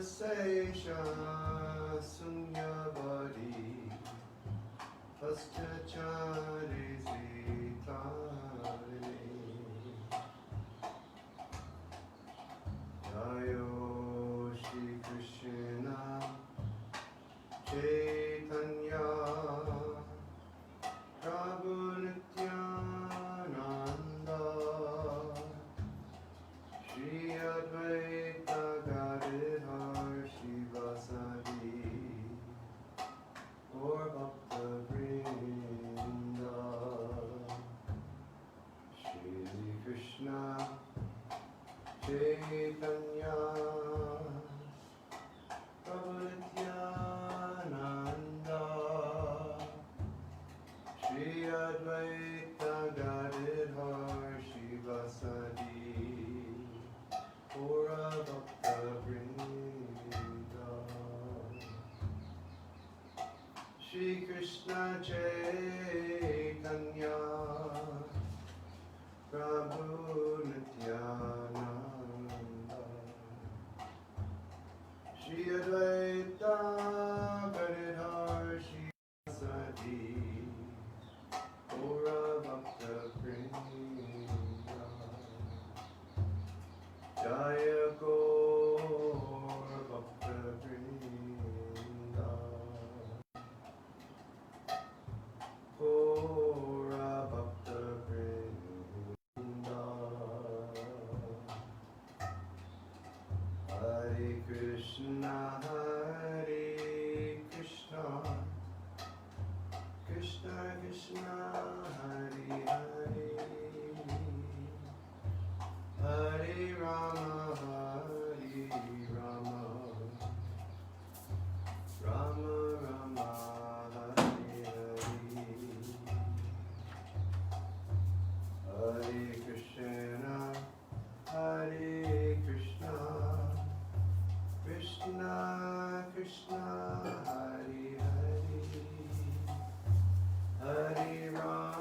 Sesha Sunyavadi Pastachari Sitari Jayo Shri Krishna Chaitanya Prabhu Nityananda Shri Advaita Gadadhar Shivasadi Gaur Bhakta Vrinda Shri Krishna Chaitanya Prabhu Nityananda Shri Advaita Gadadhar Shivasadi Gaur Bhakta Vrinda Shri Krishna Chaitanya Prabhu Nityananda Shri Advaita Gadadhar Shivasadi Gaur Bhakta Vrinda Jaya Gaur Bhakta Vrinda Gaur Bhakta Vrinda Hare Krishna Krishna Krishna Hare Hare Hare Rama Rama Rama Hare Hare Hare Krishna Krishna Krishna Hare Hare Hare Rama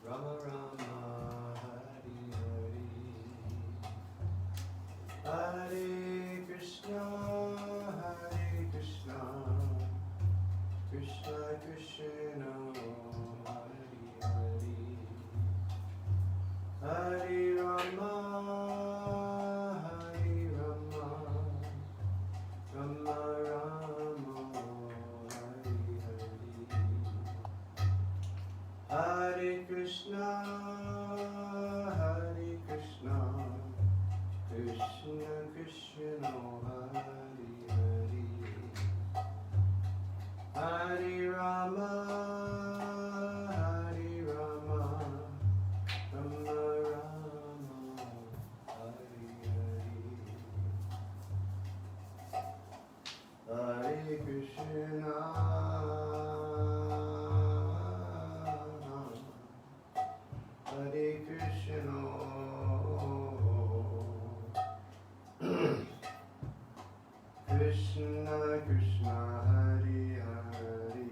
Rama Rama Hare Hare Hare Krishna Krishna Krishna Hare Hare Hare Rama Rama Rama Hare Hare Hare Krishna Krishna Krishna Hare Hare Hare Rama Rama Rama Hare Hare Hare Krishna Hare Krishna Krishna Krishna Hare Hare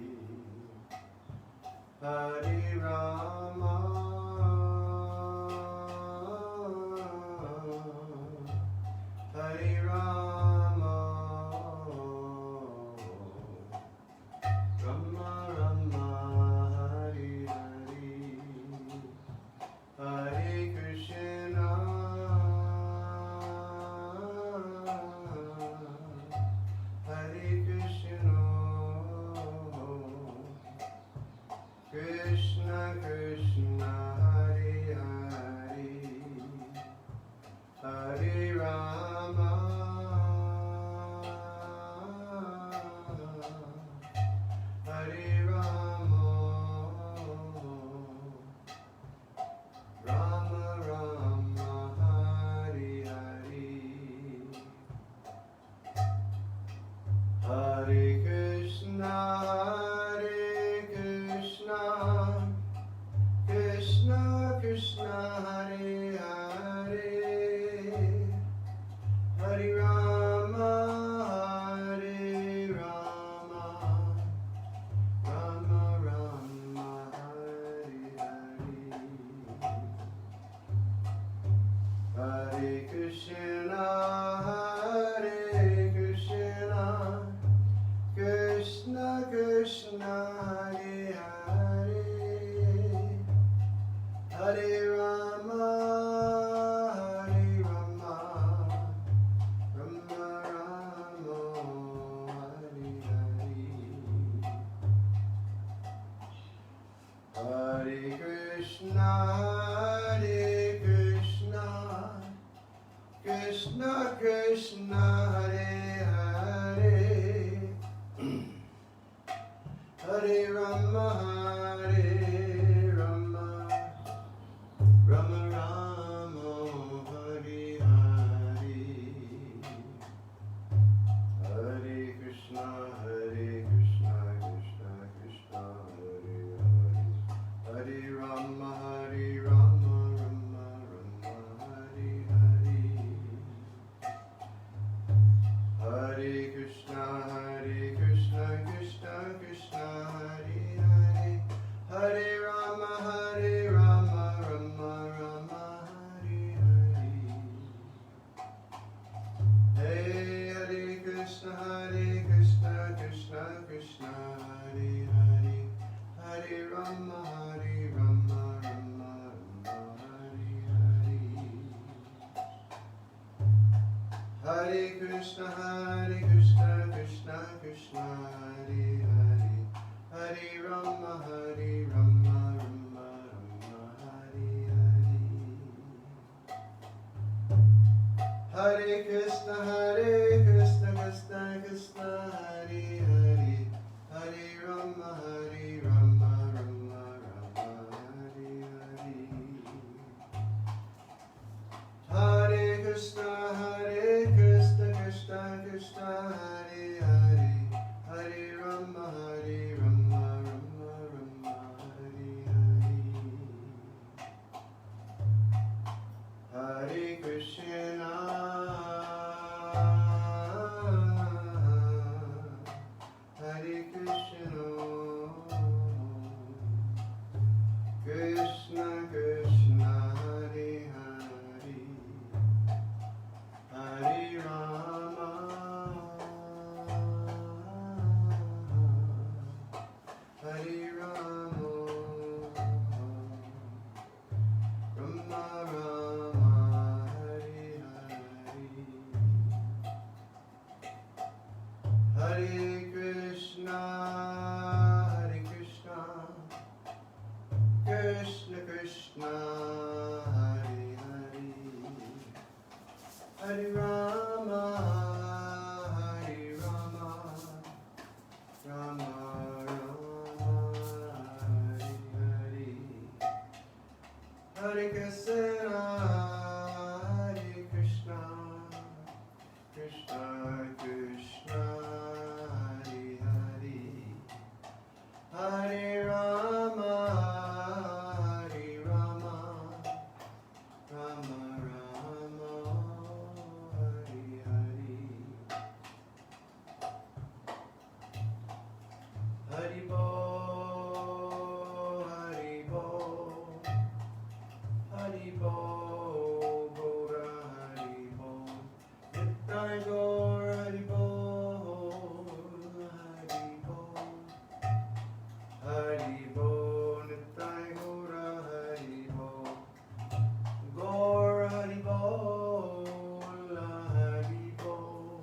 Hare Rama Hare Rama Rama Rama Hare Hare Hare Krishna Hare Krishna Krishna Krishna Hare Hare Hare Rama Hare Rama Rama Rama Hare Hare Hare Krishna Krishna Krishna Hare Hare Hare Rama Rama Rama Hare Hare Krishna, Krishna Krishna, Hare Hare, Hare Rama, Hare Rama, Rama Rama, Hare Hare, Hare Krishna, Krishna Krishna, Hare Hare, Hare Rama, Hare Rama, Rama Rama, Hare Hare, Hare Krishna, Krishna Krishna, Hare Hare, Hare Rama, Rama Rama, Hare Hare, Hare Krishna, Krishna Krishna, Hare Hare, Hare Rama, Rama Rama, Hare Hare. Hey, Hare Krishna, Krishna Krishna, Hare Hare, Hare Rama, Rama Rama, Hare Hare. Hare Krishna, Krishna Krishna, Hare Hare, Hare Rama, Rama Rama, Hare Hare. Hare Krishna, Krishna Krishna, Hare Hare, Hare Rama, Rama Rama, Hare Hare. Hare Krishna, Krishna Krishna, Hare Hare, Hare Rama, Rama Rama, Hare Hare. Hare Krishna, Hare Krishna, Krishna Krishna, Hare Hare, Hare Rama, Hare Rama, Rama Rama, Hare Hare. Hare Krishna, Krishna Krishna, Hare Hare, Hare Rama, Rama Rama, Hare Hare, Hare Krishna, Krishna Krishna, Hare Hare, Hare Rama, Rama Rama, Hare Hare. Hari Bol, Hari Bol, Hari Bol, Gora Hari Bol, Nitai Gaur Hari Bol, Hari Bol, Hari Bol, Nitai Gaura Hari Bol, Gaur Hari Bol, Hari Bol,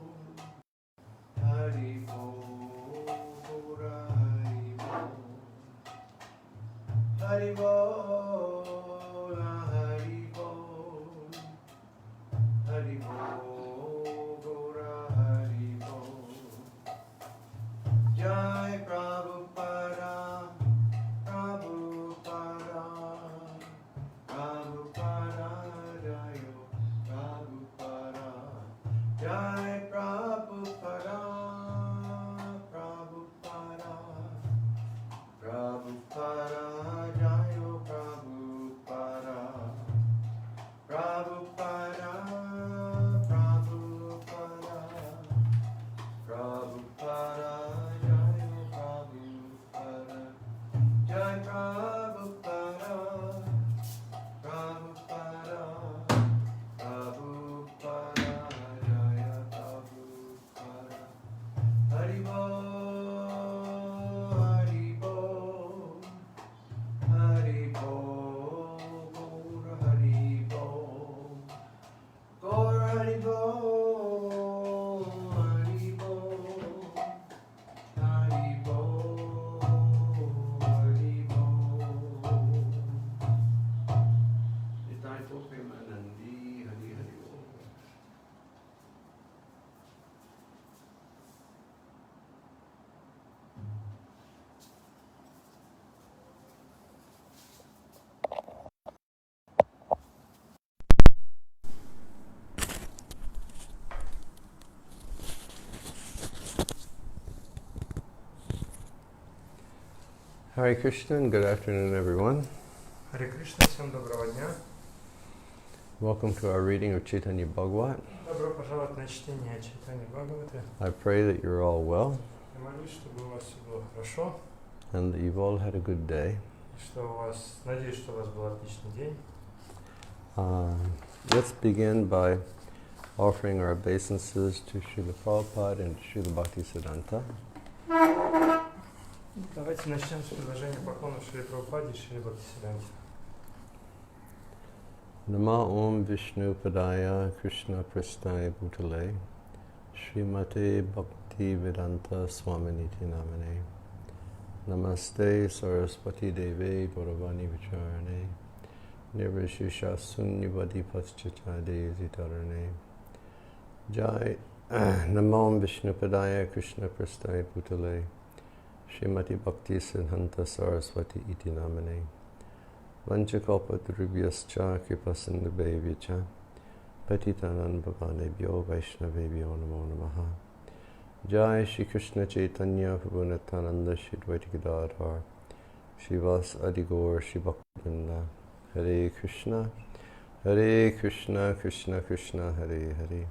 Hari Bol, Gaura Hari Bol, Hari Bol, Hari Bol, Hari Bol, Gaura Hari Bol. Jai Prabhupada, Prabhupada, Prabhupada, Jayo Prabhupada, Jai Prabhupada, Prabhupada, Prabhupada, Jayo Prabhupada. Hare Krishna and good afternoon, everyone. Харе Кришна, всем доброго дня. Welcome to our reading of Chaitanya Bhagavata. Добро пожаловать на чтение Чайтаньи Бхагаваты. I pray that you're all well Я молюсь, чтобы у вас все было хорошо, and that you've all had a good day. и что у вас, надеюсь, что у вас был отличный день. Let's begin by offering our obeisances to Srila Prabhupada and Srila Bhaktisiddhanta. Давайте начнем с предложения поклонов Шри Прабхупаде и Шри Бхактисиддханте. Nama Om Vishnu Padaya Krishna Prasthaya Bhutale Srimate Bhakti Vedanta Swaminiti Namane Namaste Saraswati Deve Bhagavani Vicharane Nirvishesha Sunyavadi Paschachade Zitarane Jai Nama Om Vishnu Padaya Krishna Prasthaya Bhutale Srimati Bhakti Siddhanta Saraswati Iti Namane Vanchakalpatarubhyascha kripasindhubhevyacha Patitanam bhavanebhyo vaishnavebhyo namo namaha Jai Shri Krishna Chaitanya Prabhu Nityananda Shri Advaita Gadadhar Srivas Adigor Shri Bhaktivinoda Hare Krishna Krishna Krishna Hare Hare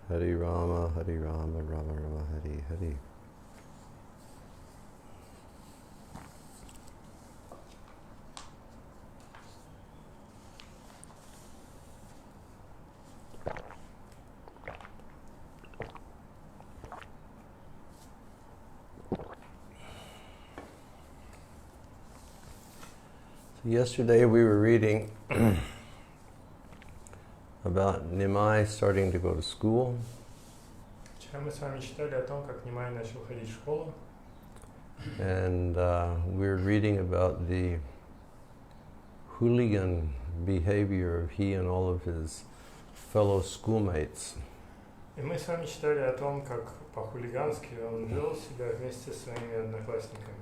Hare Rama Rama Rama Hare Hare. Yesterday we were reading about Nimai starting to go to school. Вчера мы с вами читали о том, как Нимай начал ходить в школу. And we were reading about the hooligan behavior of he and all of his fellow schoolmates. И мы с вами читали о том, как по-хулигански он вел себя вместе со своими одноклассниками.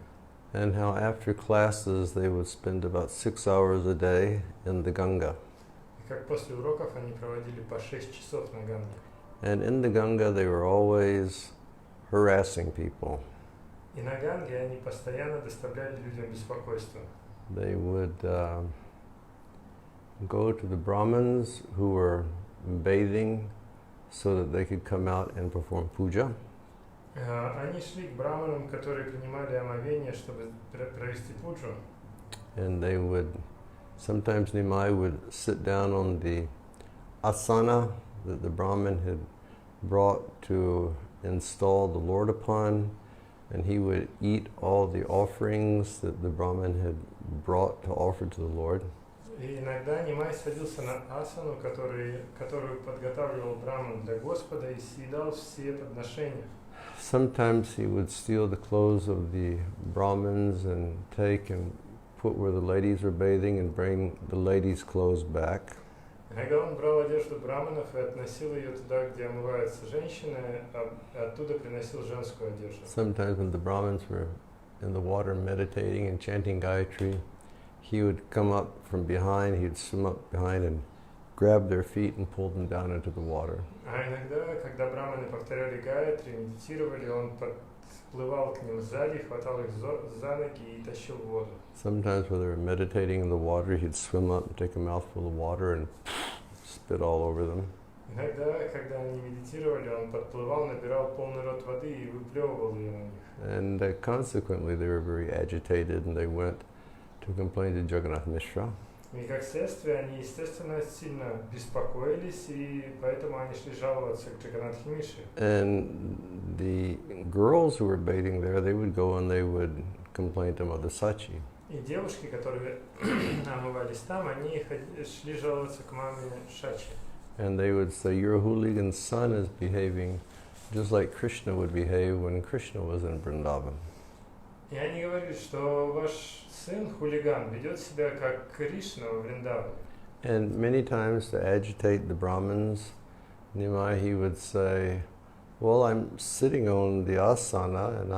And how after classes they would spend about 6 hours a day in the Ganga. И как после уроков они проводили по 6 часов на Ганге. And in the Ganga they were always harassing people. И на Ганге они постоянно доставляли людям беспокойство. They would go to the Brahmins who were bathing so that they could come out and perform puja. Они шли к браманам, которые принимали омовение, чтобы провести пуджу. And they would, sometimes Nimai would sit down on the asana that the Brahmin had brought to install the Lord upon, and he would eat all the offerings that the Brahmin had brought to offer to the Lord. И иногда Нимай садился на асану, которую подготавливал браман для Господа, и съедал все подношения. Sometimes he would steal the clothes of the Brahmins and take and put where the ladies were bathing and bring the ladies' clothes back. Иногда он брал одежду браманов и относил ее туда, где омываются женщины, а оттуда приносил женскую одежду. Sometimes when the Brahmins were in the water meditating and chanting Gayatri, he would come up from behind, he'd swim up behind and grab their feet and pull them down into the water. А иногда, когда браманы повторяли Гаятри, медитировали, он подплывал к ним сзади, хватал их за ноги и тащил в воду. Sometimes when they were meditating in the water, he'd swim up and take a mouthful of water and spit all over them. Иногда, когда они медитировали, он подплывал, набирал полный рот воды и выплевывал ее на них. And consequently, they were very agitated and they went to complain to Jagannath Mishra. И как следствие, они, естественно, сильно беспокоились, и поэтому они шли жаловаться к Джаганнатхе Мише. And the girls who were bathing there, they would go and they would complain to Mother Sachi. И девушки, которые омывались там, они шли жаловаться к маме Шачи. And they would say, your hooligan son is behaving just like Krishna would behave when Krishna was in Vrindavan. И они говорили, что ваш сын, хулиган, ведет себя как Кришна во Вриндаване. And many times to agitate the Brahmins, Nimai, he would say, well, I'm sitting on the asana and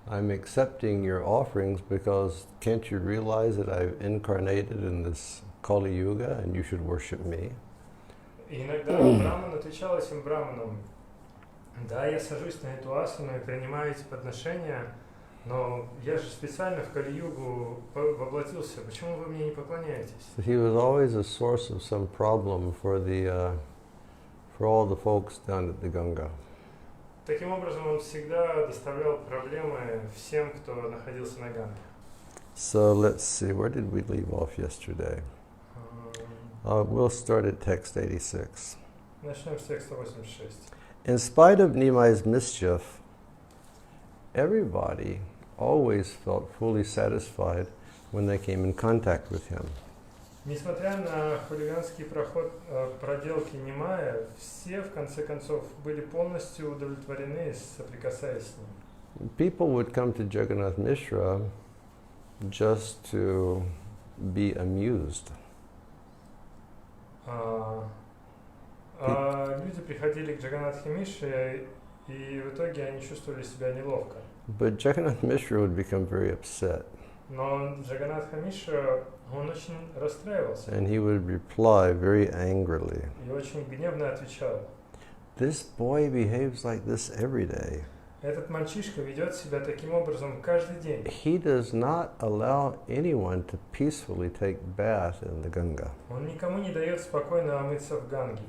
I'm accepting your offerings because can't you realize that I've incarnated in this Kali Yuga and you should worship me? И иногда Браман отвечал этим браманам, да, я сажусь на эту асану и принимаю эти подношения, Но я же специально в Кали-югу воплотился. Почему вы мне не поклоняетесь? So he was always a source of some problem for all the folks down at the Ganga. Таким образом, он всегда доставлял проблемы всем, кто находился на Ганге. So let's see, where did we leave off yesterday? We'll start at text 86. Начнем с текста 86. In spite of Nimai's mischief, everybody always felt fully satisfied when they came in contact with him. Несмотря на хулиганский проделки Нимая, все в конце концов были полностью удовлетворены, соприкасаясь с ним. People would come to Jagannath Mishra just to be amused. Люди приходили к Джаганнатхе Мишре, и в итоге они чувствовали себя неловко. But Jagannath Mishra would become very upset. Но Джаганнатха Мишра, он очень расстраивался. And he would reply very angrily. И очень гневно отвечал. This boy behaves like this every day. Этот мальчишка ведет себя таким образом каждый день. He does not allow anyone to peacefully take bath in the Ganga. Он никому не дает спокойно омыться в Ганге.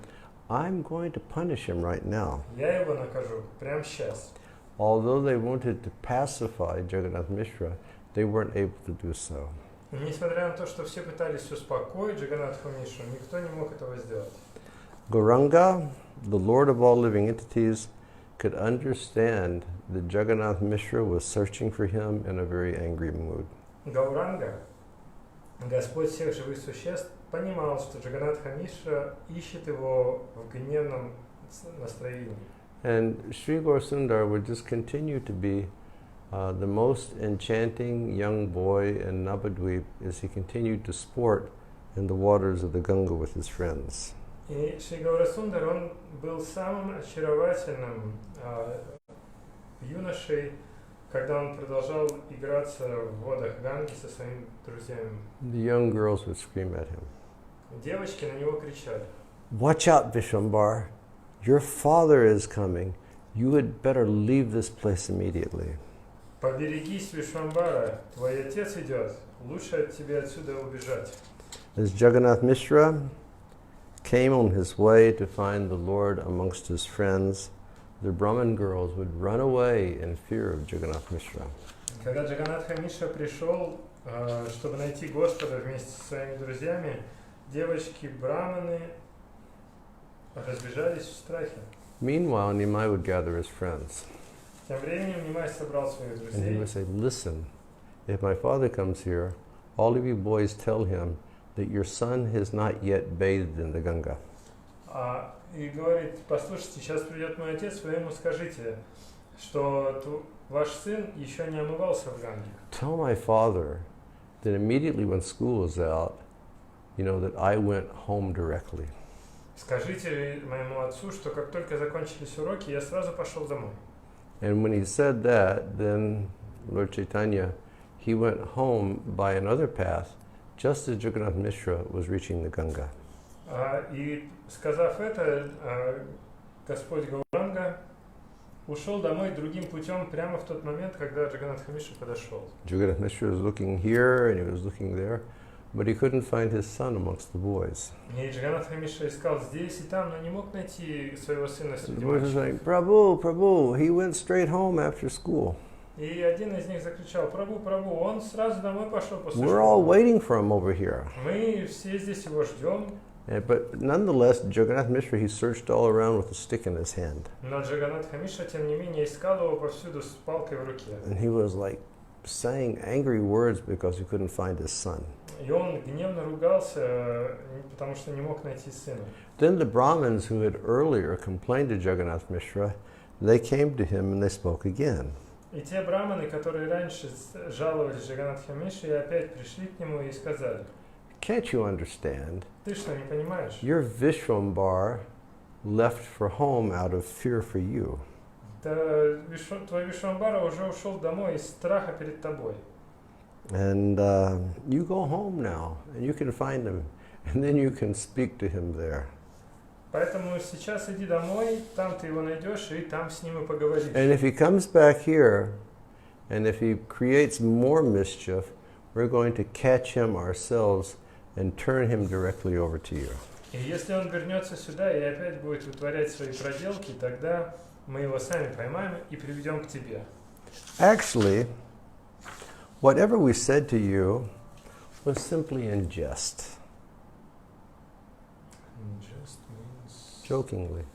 I'm going to punish him right now. Я его накажу прямо сейчас. Although they wanted to pacify Jagannath Mishra, they weren't able to do so. Несмотря на то, что все пытались успокоить Джаганнатху Мишру, никто не мог этого сделать. Gauranga, the Lord of all living entities, could understand that Jagannath Mishra was searching for him in a very angry mood. Гауранга, Господь всех живых существ, понимал, что Джаганнатха Мишра ищет его в гневном настроении. And Sri Gaurasundar would just continue to be the most enchanting young boy in Navadvip as he continued to sport in the waters of the Ganga with his friends. И Шри Гаурасундар, он был самым очаровательным юношей, когда он продолжал играться в водах Ганги со своими друзьями. The young girls would scream at him. Девочки на него кричали. Watch out, Vishwambar. Your father is coming. You had better leave this place immediately. Поберегись, Вишвамбара, твой отец идет. Лучше тебе отсюда убежать. As Jagannath Mishra came on his way to find the Lord amongst his friends, the Brahmin girls would run away in fear of Jagannath Mishra. Когда Джаганнатха Мишра пришел, чтобы найти Господа вместе со своими друзьями, девочки-браманы разбежались в страхе. Meanwhile, Nimai would gather his friends. Тем временем Нимай собрал своих And he друзей. would say, listen, if my father comes here, all of you boys tell him that your son has not yet bathed in the Ganga. И говорит, послушайте, сейчас придет мой отец, вы ему скажите, что ваш сын еще не омывался в Ганге. Tell my father that immediately when school is out, that I went home directly. Скажите моему отцу, что как только закончились уроки, я сразу пошел домой. And when he said that, then Lord Chaitanya, he went home by another path, just as Jagannath Mishra was reaching the Ganga. И сказав это, Господь Гауранга ушел домой другим путем прямо в тот момент, когда Джаганнатха Мишра подошел. Jagannath Mishra was looking here and he was looking there, but he couldn't find his son amongst the boys. И Джаганнатха Мишра искал здесь и там, но не мог найти своего сына среди The boys were мальчиков. saying, Prabhu, Prabhu, he went straight home after school. И один из них закричал: Прабу, Прабу, он сразу домой пошел после We're all школы. waiting for him over here. Мы все здесь его ждем. But nonetheless, Jagannath Mishra, he searched all around with a stick in his hand. Но Джаганнатха Мишра, тем не менее, искал его повсюду с палкой в руке. And he was like saying angry words because he couldn't find his son. И он гневно ругался, потому что не мог найти сына. Then the Brahmins who had earlier complained to Jagannath Mishra, they came to him and they spoke again. И те браманы, которые раньше жаловались Джаганнатхе Мишре, опять пришли к нему и сказали: Can't you understand? ты что, не понимаешь? Your Vishwambar left for home out of fear for you. Твой Вишвамбара уже ушел домой из страха перед тобой. And you go home now, and you can find him, and then you can speak to him there. Поэтому сейчас иди домой, там ты его найдешь, и там с ним и поговоришь. And if he comes back here, And if he creates more mischief, we're going to catch him ourselves and turn him directly over to you. И если он вернется сюда и опять будет вытворять свои проделки, тогда мы его сами поймаем и приведем к тебе. Actually, whatever we said to you was simply in jest, Just means... jokingly.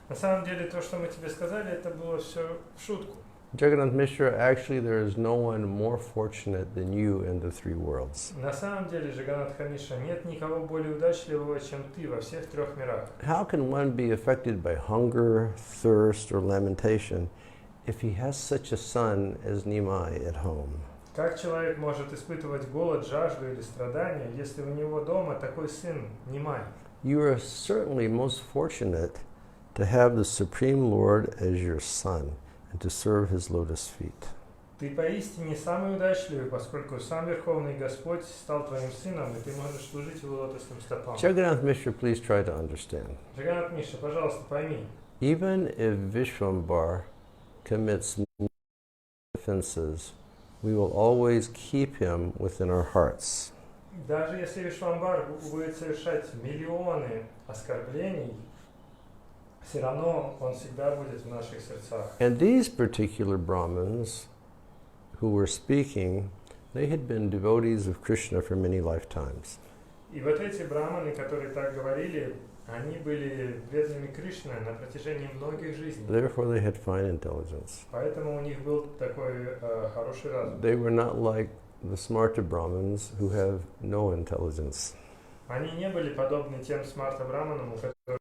На самом деле, то, что мы тебе сказали, это было все в шутку. Jagannath Mishra, actually there is no one more fortunate than you in the three worlds. На самом деле, Джаганатха Миша, нет никого более удачливого, чем ты во всех трех мирах. How can one be affected by hunger, thirst, or lamentation if he has such a son as Nimai at home? Как человек может испытывать голод, жажду или страдания, если у него дома такой сын, Нимай? You are certainly most fortunate to have the Supreme Lord as your son and to serve his lotus feet. Ты поистине самый удачливый, поскольку сам Верховный Господь стал твоим сыном, и ты можешь служить его лотосным стопам. Jagannath Mishra, please try to understand. Джаганат Миша, пожалуйста, пойми. Even if Vishwambar commits offenses, we will always keep him within our hearts. Даже если Вишвамбар будет совершать миллионы оскорблений, все равно он всегда будет в наших сердцах. And these particular Brahmins who were speaking, they had been devotees of Krishna for many lifetimes. И вот эти браманы, которые так говорили, они были преданными Кришне на протяжении многих жизней. Therefore they had fine intelligence. Поэтому у них был такой хороший разум. They were not like the smarta Brahmins who have no intelligence. Они не были подобны тем смарта-браманам, у которых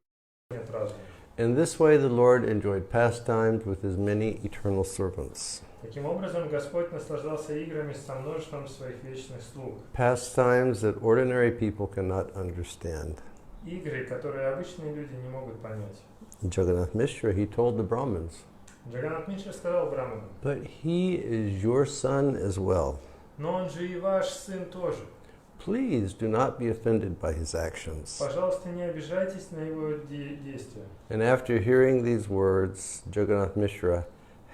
нет разума. In this way the Lord enjoyed pastimes with his many eternal servants. Таким образом, Господь наслаждался играми со множеством своих вечных слуг. Pastimes that ordinary people cannot understand. Игры, которые обычные люди не могут понять. Jagannath Mishra, he told the Brahmins, Джаганат Мишра сказал браманам: but he is your son as well. но он же и ваш сын тоже. Please do not be offended by his actions. Пожалуйста, не обижайтесь на его действия. And after hearing these words, Jagannath Mishra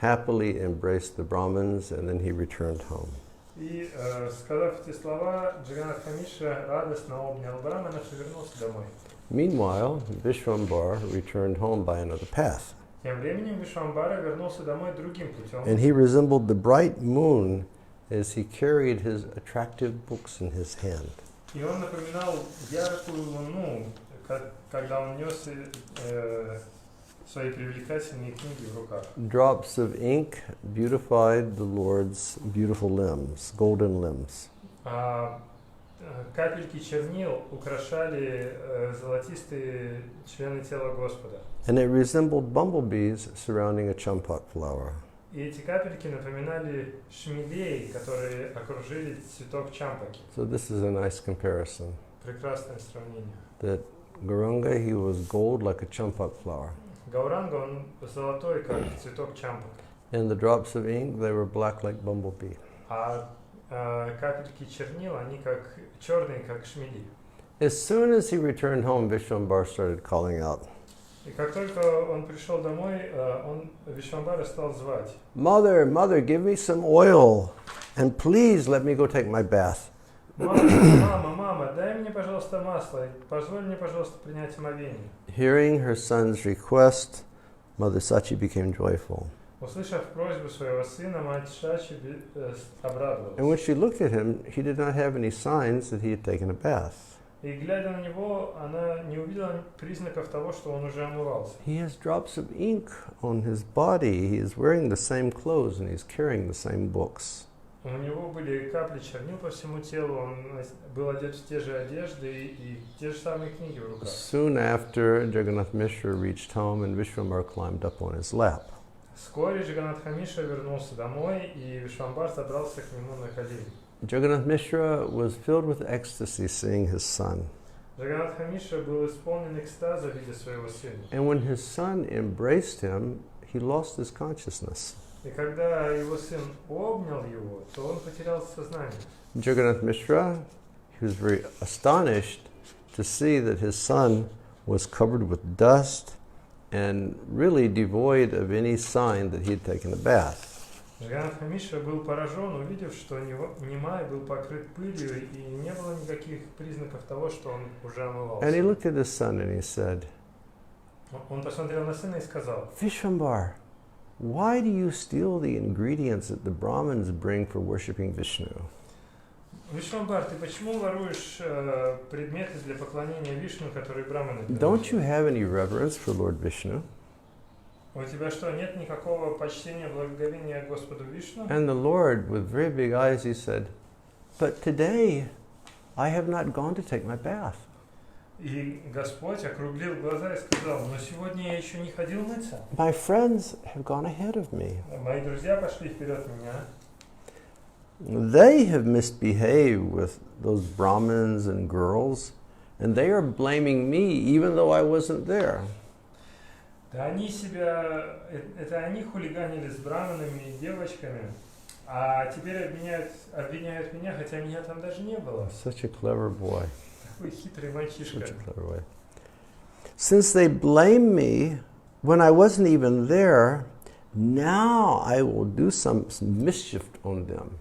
happily embraced the Brahmins and then he returned home. И, сказав эти слова, Джаганат Мишра радостно обнял браманов и вернулся домой. Meanwhile, Vishwambar returned home by another path. Тем временем Вишвамбара вернулся домой другим путем. And he resembled the bright moon as he carried his attractive books in his hand. И он напоминал яркую луну, когда он нес свои привлекательные книги в руках. Drops of ink beautified the Lord's beautiful limbs, golden limbs. Капельки чернил украшали золотистые члены тела Господа. And it resembled bumblebees surrounding a champak flower. И эти капельки напоминали шмелей, которые окружили цветок чампаки. So this is a nice comparison. Прекрасное сравнение. That Gauranga, he was gold like a champak flower. Гауранга, он золотой, как цветок чампак. And the drops of ink, they were black like bumblebee. А капельки чернил, они как черные, как шмели. As soon as he returned home, Vishwambar started calling out, И как только он пришел домой, он Вишвамбара стал звать. Mother, mother, give me some oil, and please let me go take my bath. Мама, дай мне, пожалуйста, масло, и позволь мне, пожалуйста, принять омовение. Hearing her son's request, Mother Sachi became joyful. Услышав просьбу своего сына, мать Шачи обрадовалась. And when she looked at him, he did not have any signs that he had taken a bath. И глядя на него, она не увидела признаков того, что он уже омывался. He has drops of ink on his body. He is wearing the same clothes and he's carrying the same books. У него были капли чернил по всему телу, он был одет в те же одежды и те же самые книги в руках. Soon after, Jagannath Mishra reached home and Vishwambar climbed up on his lap. Вскоре Джаганатха Мишра вернулся домой, и Вишвамбар забрался к нему на колени. Jagannath Mishra was filled with ecstasy seeing his son. Джаганатха Мишра был исполнен экстаза, видя своего сына. And when his son embraced him, he lost his consciousness. И когда его сын обнял его, то он потерял сознание. Jagannath Mishra, he was very astonished to see that his son was covered with dust and really devoid of any sign that he had taken a bath. Джаганатха Мишра был поражен, увидев, что Нимай был покрыт пылью и не было никаких признаков того, что он уже омывался. And he looked at his son and he said, Он посмотрел на сына и сказал: Vishwambar, why do you steal the ingredients that the Brahmins bring for worshipping Vishnu? Вишвамбар, ты почему воруешь предметы для поклонения Вишну, которые браманы Don't you приносят? have any reverence for Lord Vishnu? У тебя что, нет никакого почтения, благоговения к Господу Вишну? And the Lord, with very big eyes, he said, but today I have not gone to take my bath. И Господь округлил глаза и сказал: но сегодня я еще не ходил мыться. My friends have gone ahead of me. Мои друзья пошли вперед меня. They have misbehaved with those Brahmins and girls, and they are blaming me even though I wasn't there. Да они себя, это они хулиганили с браманами и девочками, а теперь обвиняют меня, хотя меня там даже не было. Such a clever boy. Такой хитрый мальчишка. Such a clever boy. Since they blame me when I wasn't even there, now I will do some mischief on them.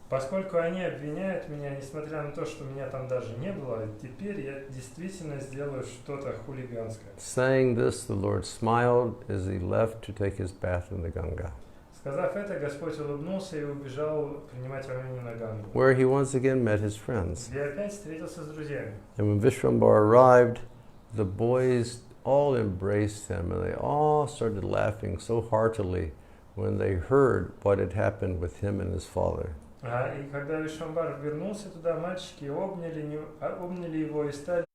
Поскольку они обвиняют меня, несмотря на то, что меня там даже не было, теперь я действительно сделаю что-то хулиганское. Saying this, the Lord smiled as he left to take his bath in the Ganga, Сказав это, Господь улыбнулся и убежал принимать варенье на Гангу, where he once again met his friends. где опять встретился с друзьями. And when Vishwambar arrived, the boys all embraced him and they all started laughing so heartily when they heard what had happened with him and his father. И когда Вишвамбар вернулся туда, мальчики обняли его и стали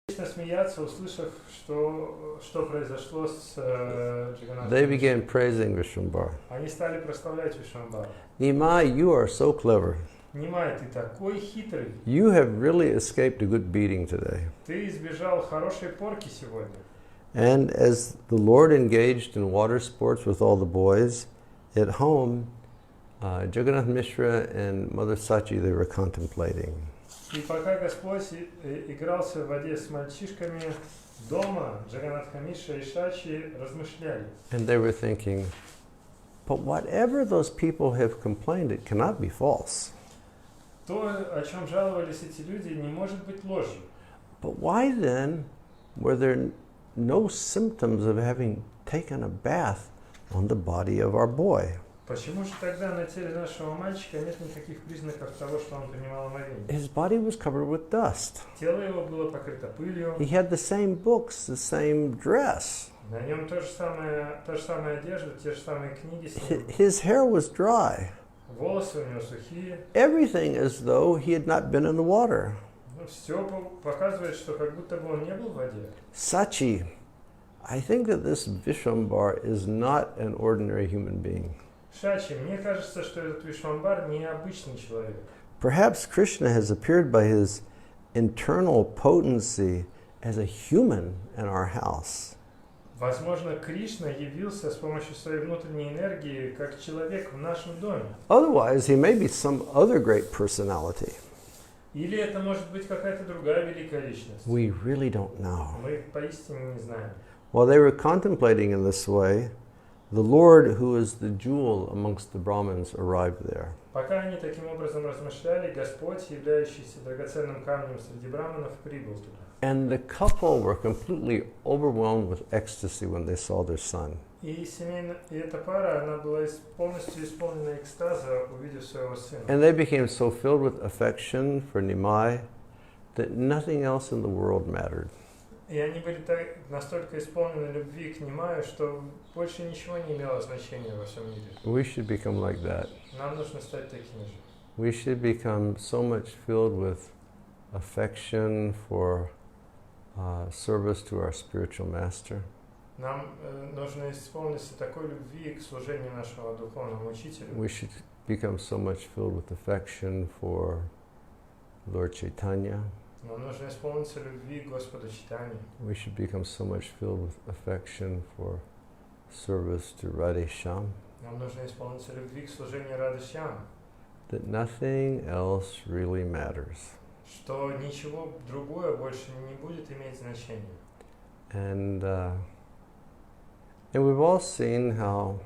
смеяться, услышав, что произошло с Джаганатхом. They began praising Vishwambar. Они стали прославлять Вишвамбара. Nimai, you are so clever. Нимай, ты такой хитрый. You have really escaped a good beating today. Ты избежал хорошей порки сегодня. And as the Lord engaged in water sports with all the boys, at home, Jagannath Mishra and Mother Sachi, they were contemplating. И пока Господь игрался в воде с мальчишками, дома Джаганатха Мишра и Шачи размышляли. And they were thinking, but whatever those people have complained, it cannot be false. То, о чем жаловались эти люди, не может быть ложью. But why then were there no symptoms of having taken a bath on the body of our boy? Почему же тогда на теле нашего мальчика нет никаких признаков того, что он принимал омовение? His body was covered with dust. Тело его было покрыто пылью. He had the same books, the same dress. На нем та же самая одежда, те же самые книги с ним. His hair was dry. Волосы у него сухие. Everything as though he had not been in the water. Все показывает, что как будто бы он не был в воде. Sachi, I think that this Vishwambar is not an ordinary human being. Шачи, мне кажется, что этот Вишвамбар не обычный человек. Perhaps Krishna has appeared by his internal potency as a human in our house. Возможно, Кришна явился с помощью своей внутренней энергии как человек в нашем доме. Otherwise, he may be some other great personality. Или это может быть какая-то другая великая личность. We really don't know. Мы поистине не знаем. While they were contemplating in this way, the Lord, who is the jewel amongst the Brahmins, arrived there. Пока они таким образом размышляли, Господь, являющийся драгоценным камнем среди браманов, прибыл туда. And the couple were completely overwhelmed with ecstasy when they saw their son. И эта пара, она была полностью исполнена экстаза, увидев своего сына. And they became so filled with affection for Nimai that nothing else in the world mattered. И они были настолько исполнены любви к Нимаю, что больше ничего не имело значения во всем мире. We should become like that. Нам нужно стать такими же. We should become so much filled with affection for service to our spiritual master. Нам нужно исполниться такой любви к служению нашего духовному учителю. We should become so much filled with affection for Lord Chaitanya. Нам нужно исполниться любви к Господу Чайтанье. We should become so much filled with affection for service to Radhe Shyam. Нам нужно исполниться любви к служению Рады Шьям. That nothing else really matters. Что ничего другое больше не будет иметь значения. And we've all seen how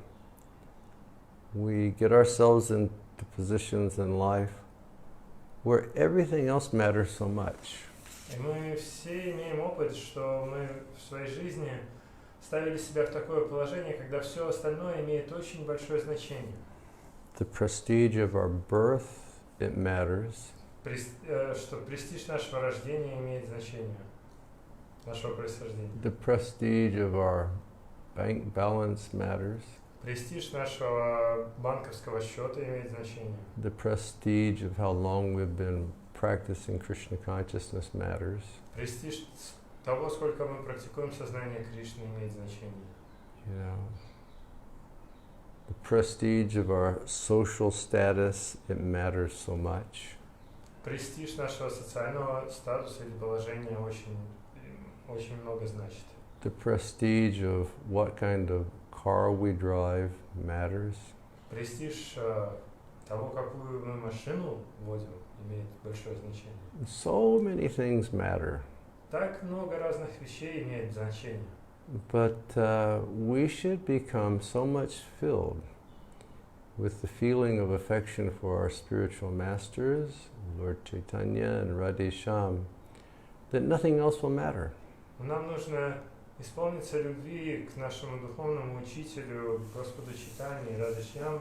we get ourselves into positions in life where everything else matters so much. И мы все имеем опыт, что мы в своей жизни ставили себя в такое положение, когда все остальное имеет очень большое значение. The prestige of our birth, it matters. Что престиж нашего рождения имеет значение, нашего происхождения. The prestige of our bank balance matters. Престиж нашего банковского счета имеет значение. The prestige of how long we've been practicing Krishna consciousness matters. Престиж того, сколько мы практикуем сознание Кришны, имеет значение. You know, the prestige of our social status, it matters so much. Престиж нашего социального статуса или положения очень много значит. The prestige of what kind of car we drive matters. Престиж того, какую мы машину водим, имеет большое значение. So many things matter. Так много разных вещей имеет значение. But we should become so much filled with the feeling of affection for our spiritual masters, Lord Chaitanya and Radhesham, that nothing else will matter. Нам нужно исполниться любви к нашему духовному учителю, Господу Чайтанье и Радхешьям,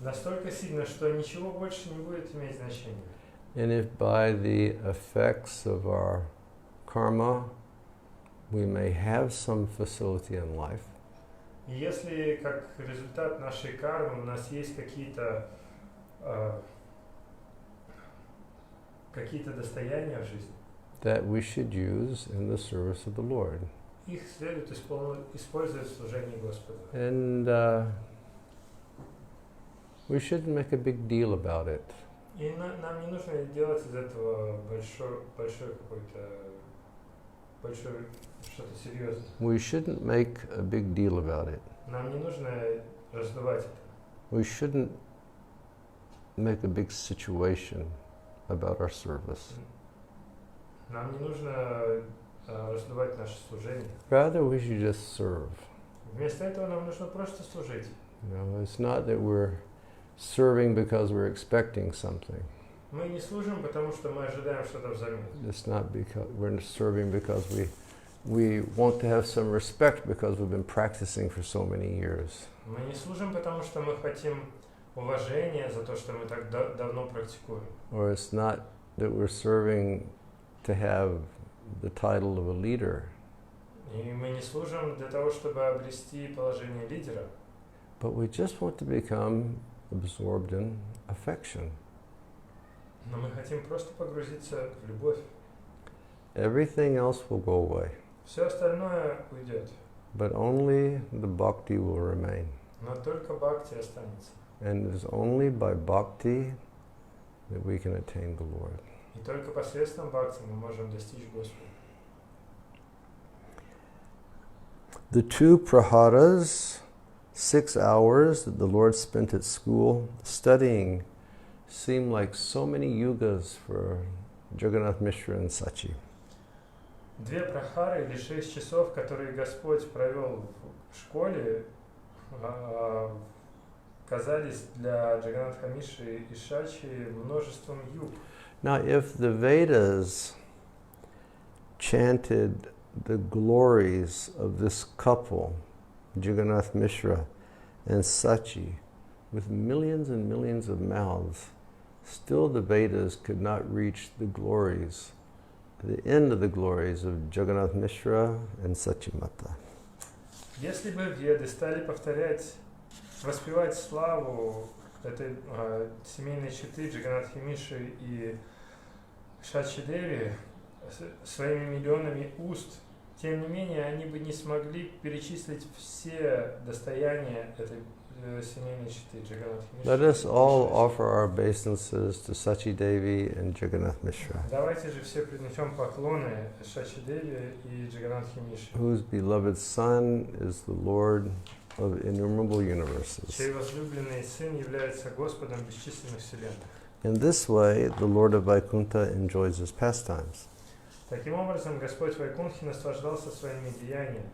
настолько сильно, что ничего больше не будет иметь значения. And if by the effects of our karma we may have some facility in life, И если как результат нашей кармы у нас есть какие-то достояния в жизни, that we should use in the service of the Lord. их следует использовать в служении Господу. And we shouldn't make a big deal about it. И нам не нужно делать из этого большое что-то серьезное. We shouldn't make a big deal about it. Нам не нужно раздувать это. We shouldn't make a big situation about our service. Нам не нужно раздувать наше служение. Rather, we should just serve. Вместо этого нам нужно просто служить. You know, it's not that we're serving because we're expecting something. Мы не служим, потому что мы ожидаем что-то взамен. It's not because we're serving because we want to have some respect because we've been practicing for so many years. Мы не служим, потому что мы хотим уважения за то, что мы так давно практикуем. Or it's not that we're serving to have the title of a leader. И мы не служим для того, чтобы обрести положение лидера. But we just want to become absorbed in affection. Но мы хотим просто погрузиться в любовь. Everything else will go away, Все остальное уйдет. but only the bhakti will remain. Но только бхакти останется. And it is only by bhakti that we can attain the Lord. И только посредством бхакти мы можем достичь Господа. The two praharas, 6 hours that the Lord spent at school studying, seem like so many yugas for Jagannath Mishra and Sachi. Две прахары или 6 часов, которые Господь провел в школе, казались для Джаганатха Мишры и Шачи множеством юг. Now, if the Vedas chanted the glories of this couple, Jagannath Mishra and Sachi, with millions and millions of mouths, still the Vedas could not reach the glories, the end of the glories of Jagannath Mishra and Sachimata. Если бы Веды стали воспевать славу этой семейной четы Джаганатхи Мишры и Шачи Деви своими миллионами уст, тем не менее, они бы не смогли перечислить все достояния этой семейной четы Джаганатхи Мишры. Let us all offer our obeisances to Sachi Devi and Jagannath Mishra, Давайте же все принесем поклоны Шачи Деви и Джаганатхи Мишре, whose beloved son is the Lord of innumerable universes. чей возлюбленный сын является Господом бесчисленных вселенных. In this way, the Lord of Vaikuntha enjoys his pastimes, Таким образом, Господь Вайкунхи наслаждался своими деяниями,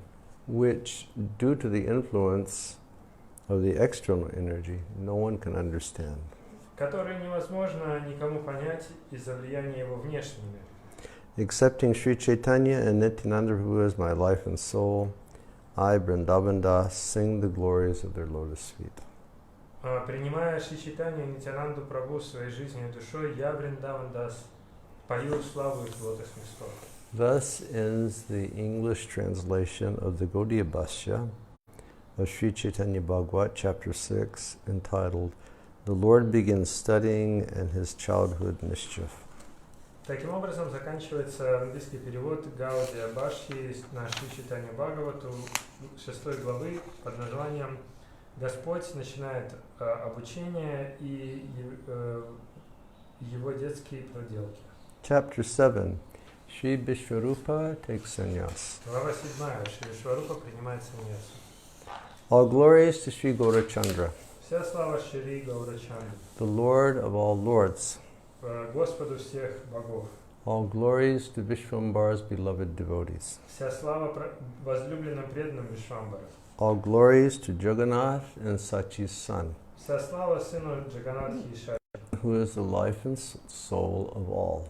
which, due to the influence of the external energy no one can understand. который невозможно никому понять из-за влияния его внешнего мира. Accepting Sri Chaitanya and Nityananda Prabhu as my life and soul, I, Vrindavan Das, sing the glories of their lotus feet. Принимая Шри Чайтанью и Нитянанду Прабху своей жизнью и душой, я, Вриндаван Дас, пою славу их лотосных стоп. Thus ends the English translation of the Gaudiya Bhashya of Sri Chaitanya Bhagavat, chapter 6, entitled The Lord Begins Studying and His Childhood Mischief. Таким образом, заканчивается английский перевод Гаудия Башхи на Шри Чайтанью Бхагавату 6 главы под названием «Господь начинает обучение и его детские проделки». Chapter 7. Shri Vishwarupa takes sannyas. Глава 7. Шри Вишварупа принимает саньясу. All glories to Shri Gaurachandra, Вся слава Шри Гаурачандры, the Lord of all lords. Господу всех богов. All glories to Vishwambar's beloved devotees. Вся слава возлюбленным преданным Вишвамбара. All glories to Jagannath and Sachi's son, Вся слава сыну Джаганатхи и Шачи, who is the life and soul of all.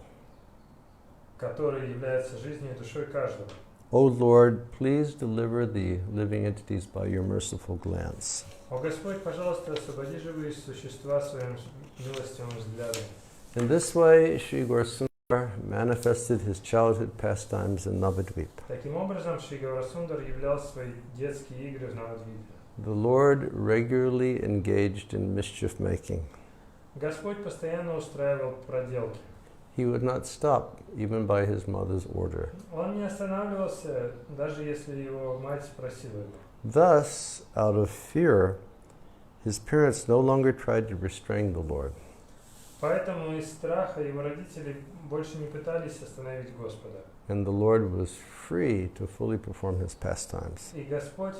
который является жизнью и душой каждого. O Lord, please deliver the living entities by your merciful glance. О Господь, пожалуйста, освободи живые существа своим милостивым взглядом. In this way, Sri Gaurasundar manifested his childhood pastimes in Navadvip. Таким образом, Шри Гаурасундар являл свои детские игры в Навадвипе. The Lord regularly engaged in mischief making. Господь постоянно устраивал проделки. He would not stop, even by his mother's order. Он не останавливался, даже если его мать спросила его. Thus, out of fear, his parents no longer tried to restrain the Lord. Поэтому из страха его родители больше не пытались остановить Господа. And the Lord was free to fully perform his pastimes. И Господь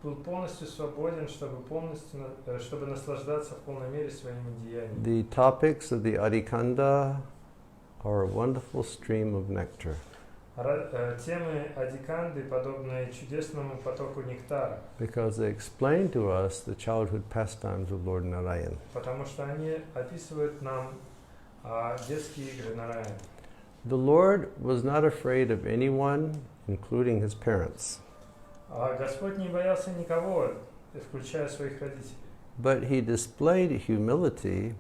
был полностью свободен, чтобы наслаждаться в полной мере своими деяниями. The topics of the Adikanda are a wonderful stream of nectar. Темы Адиканды подобны чудесному потоку нектара, Because they explain to us the childhood pastimes of Lord Narayan. потому что они описывают нам детские игры Нараяна. The Lord was not afraid of anyone, including his parents, Господь не боялся никого, включая своих родителей. but he displayed humility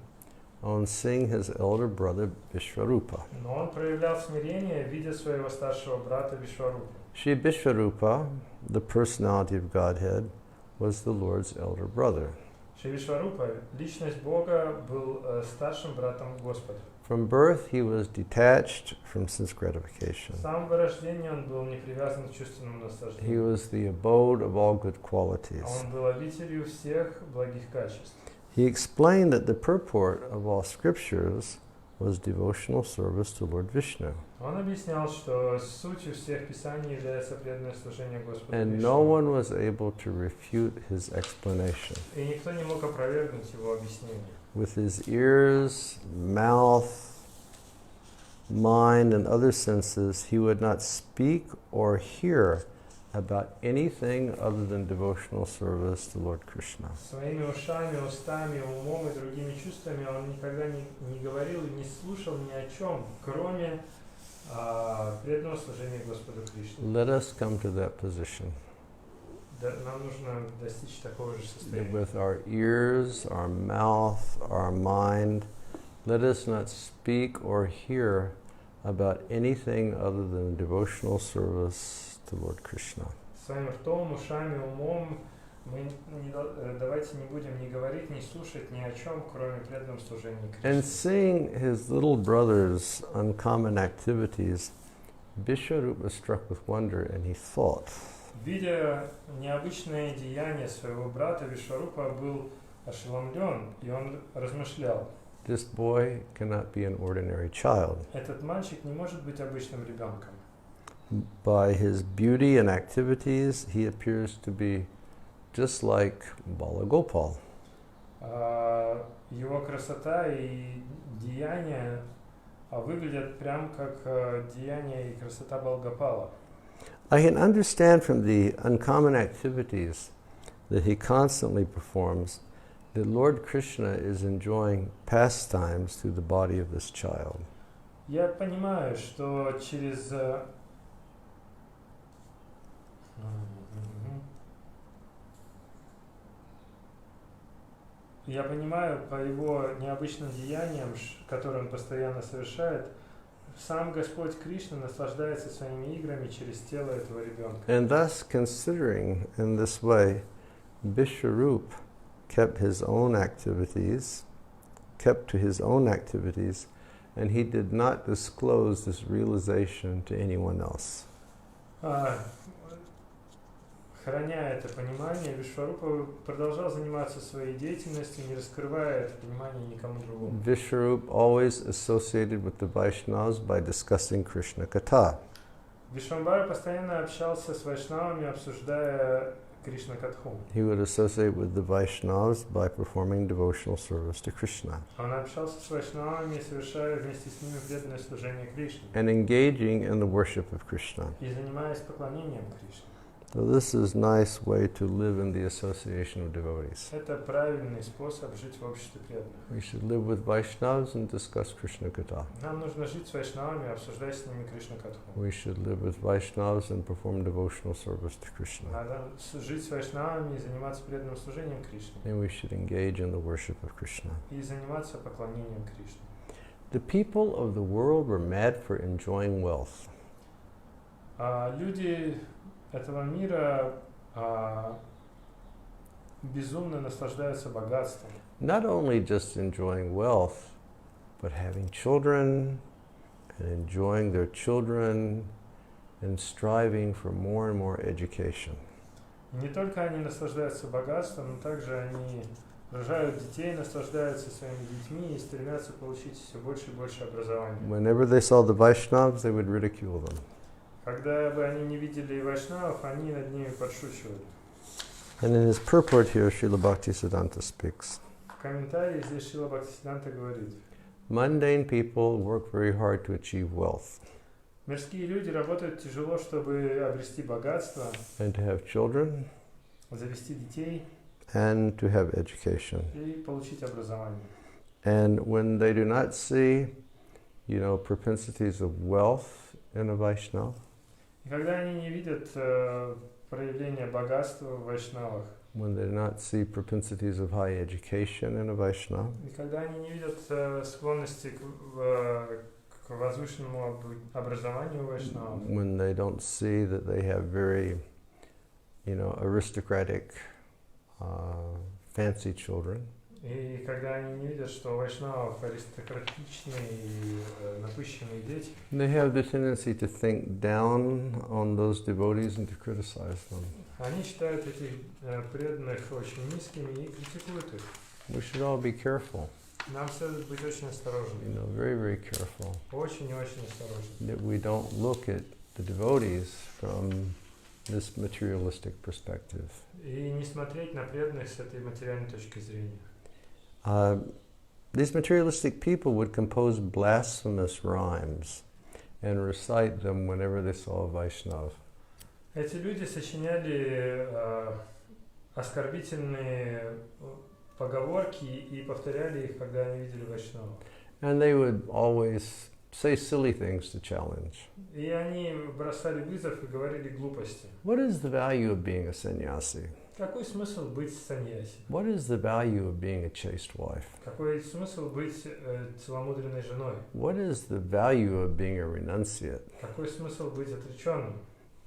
on seeing his elder brother Vishwarupa. Но он проявлял смирение, видя своего старшего брата Вишварупу. Shri Vishwarupa, the personality of Godhead, was the Lord's elder brother. Шри Вишварупа, личность Бога, был старшим братом Господа. From birth, he was detached from sense gratification. С самого рождения он был не привязан к чувственному He наслаждению. was the abode of all good qualities. Он был обителью всех благих качеств. He explained that the purport of all scriptures was devotional service to Lord Vishnu. Он объяснял, что сутью всех писаний является преданное служение Господу And Вишну. no one was able to refute his explanation. И никто не мог опровергнуть его объяснение. With his ears, mouth, mind, and other senses, he would not speak or hear about anything other than devotional service to Lord Krishna. Своими ушами, устами, умом и другими чувствами он никогда не говорил и не слушал ни о чем, кроме преданного служения Господу Кришне. Let us come to that position. Нам нужно достичь такого же состояния. With our ears, our mouth, our mind, let us not speak or hear about anything other than devotional service to Lord Krishna. Своим ртом, ушами, умом мы давайте не будем ни говорить, ни слушать ни о чем, кроме преданного служения And Кришне. seeing his little brother's uncommon activities, Vishwarupa was struck with wonder and he thought, Видя необычное деяние своего брата, Вишварупа был ошеломлен, и он размышлял. this boy cannot be an ordinary child. Этот мальчик не может быть обычным ребенком. By his beauty and activities, he appears to be just like Balagopal. Его красота и деяния выглядят прям как деяния и красота Балгопала. I can understand from the uncommon activities that he constantly performs, that Lord Krishna is enjoying pastimes through the body of this child. Я понимаю, что через я понимаю по его необычным деяниям, которые он постоянно совершает, сам Господь Кришна наслаждается своими играми через тело этого ребенка. And thus, considering in this way, Vishwarup kept to his own activities, and he did not disclose this realization to anyone else. Храня это понимание, Вишварупа продолжал заниматься своей деятельностью, не раскрывая это понимание никому другому. Vishwarup always associated with the Vaishnavas by discussing Krishna Katha. Вишвамбара постоянно общался с вайшнавами, обсуждая Кришна Катху. He would associate with the Vaishnavas by performing devotional service to Krishna. Он общался с вайшнавами, совершая вместе с ними преданное служение Кришне. And engaging in the worship of Krishna. И занимаясь поклонением Кришне. So this is a nice way to live in the association of devotees. Это правильный способ жить в обществе преданных. We should live with Vaishnavas and discuss Krishna Katha. Нам нужно жить с вайшнавами, обсуждать с ними Кришна Катху. We should live with Vaishnavas and perform devotional service to Krishna. Надо жить с вайшнавами и заниматься преданным служением Кришне. And we should engage in the worship of Krishna. И заниматься поклонением Кришне. The people of the world were mad for enjoying wealth. Люди этого мира безумно наслаждаются богатством. Not only just enjoying wealth, but having children and enjoying their children and striving for more and more education. И не только они наслаждаются богатством, но также они рожают детей, наслаждаются своими детьми и стремятся получить все больше и больше образования. Whenever they saw the Vaishnavas, they would ridicule them. Когда бы они не видели вайшнавов, они над ними подшучивали. And in his purport here, Srila Bhaktisiddhanta speaks. В комментарии здесь Шрила Бхактисиддханта говорит: Mundane people work very hard to achieve wealth. Мирские люди работают тяжело, чтобы обрести богатство, And to have children, завести детей and to have education. и получить образование. And when they do not see, propensities of wealth in a Vaishnava, И когда они не видят проявления богатства в вайшнавах, when they do not see propensities of high education in a Vaishnava, и когда они не видят склонности к возвышенному образованию вайшнавов, when they don't see that they have very, aristocratic, fancy children, и когда они не видят, что у вайшнавов аристократичные и напыщенные дети, they have the tendency to think down on those devotees and to criticize them. они считают этих преданных очень низкими и критикуют их. We should all be careful, Нам следует быть очень осторожными. very, very careful, Очень и очень осторожными. that we don't look at the devotees from this materialistic perspective. И не смотреть на преданных с этой материальной точки зрения. These materialistic people would compose blasphemous rhymes and recite them whenever they saw a Vaishnava. Эти люди сочиняли оскорбительные поговорки и повторяли их, когда они видели вайшнавов. And they would always say silly things to challenge. И они бросали вызов и говорили глупости. What is the value of being a sannyasi? Какой смысл быть саньяси? What is the value of being a chaste wife? Какой смысл быть целомудренной женой? What is the value of being a renunciate? Какой смысл быть отреченным?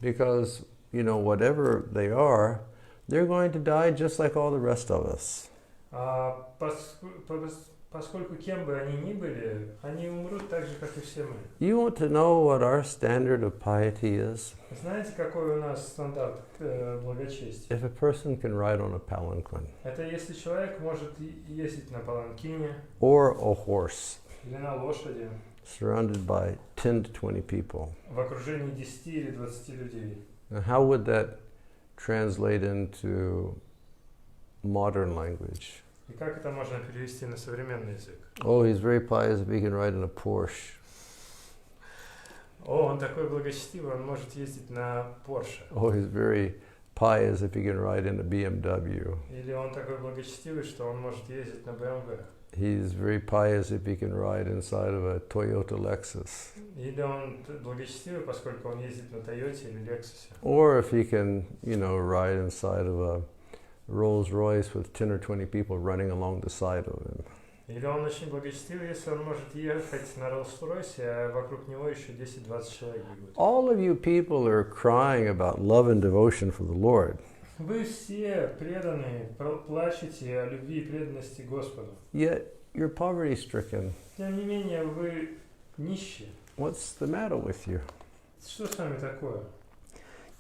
Because, whatever they are, they're going to die just like all the rest of us. Поскольку кем бы они ни были, они умрут так же, как и все мы. You want to know what our standard of piety is? Знаете, какой у нас стандарт благочестия? If a person can ride on a palanquin, Это если человек может ездить на паланкине or a horse, или на лошади surrounded by 10 to 20 people. в окружении 10 или 20 людей. Now, how would that translate into modern language? И как это можно перевести на современный язык? Oh, he's very pious if he can ride in a Porsche. О, он такой благочестивый, он может ездить на Porsche. Oh, he's very pious if he can ride in a BMW. Или он такой благочестивый, что он может ездить на BMW. He's very pious if he can ride inside of a Toyota Lexus. Или он благочестивый, поскольку он ездит на Тойоте или Лексусе. Or if he can, ride inside of a Rolls Royce with 10 or 20 people running along the side of him. Или он очень благочестивый, если он может ехать на Роллс-Ройсе, а вокруг него еще 10-20 человек бегут. All of you people are crying about love and devotion for the Lord. Вы все преданные, плачете о любви и преданности Господу. Yet you're poverty-stricken. Тем не менее, вы нищие. What's the matter with you? Что с вами такое?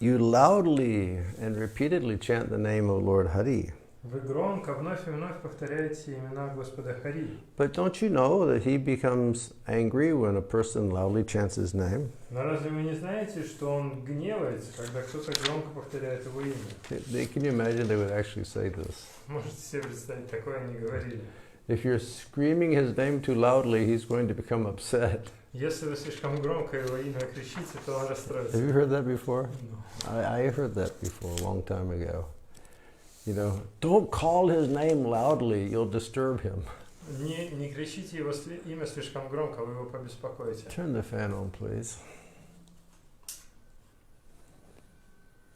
You loudly and repeatedly chant the name of Lord Hari. Вы громко вновь и вновь повторяете имена Господа Хари. But don't you know that he becomes angry when a person loudly chants his name? Но разве вы не знаете, что он гневается, когда кто-то громко повторяет его имя? Can you imagine they would actually say this? Можете себе представить, такое они говорили. If you're screaming his name too loudly, he's going to become upset. Если вы слишком громко его имя кричите, то он расстроится. Have you heard that before? No. I heard that before a long time ago. Don't call his name loudly, you'll disturb him. Не кричите его имя слишком громко, вы его побеспокоите. Turn the fan on, please.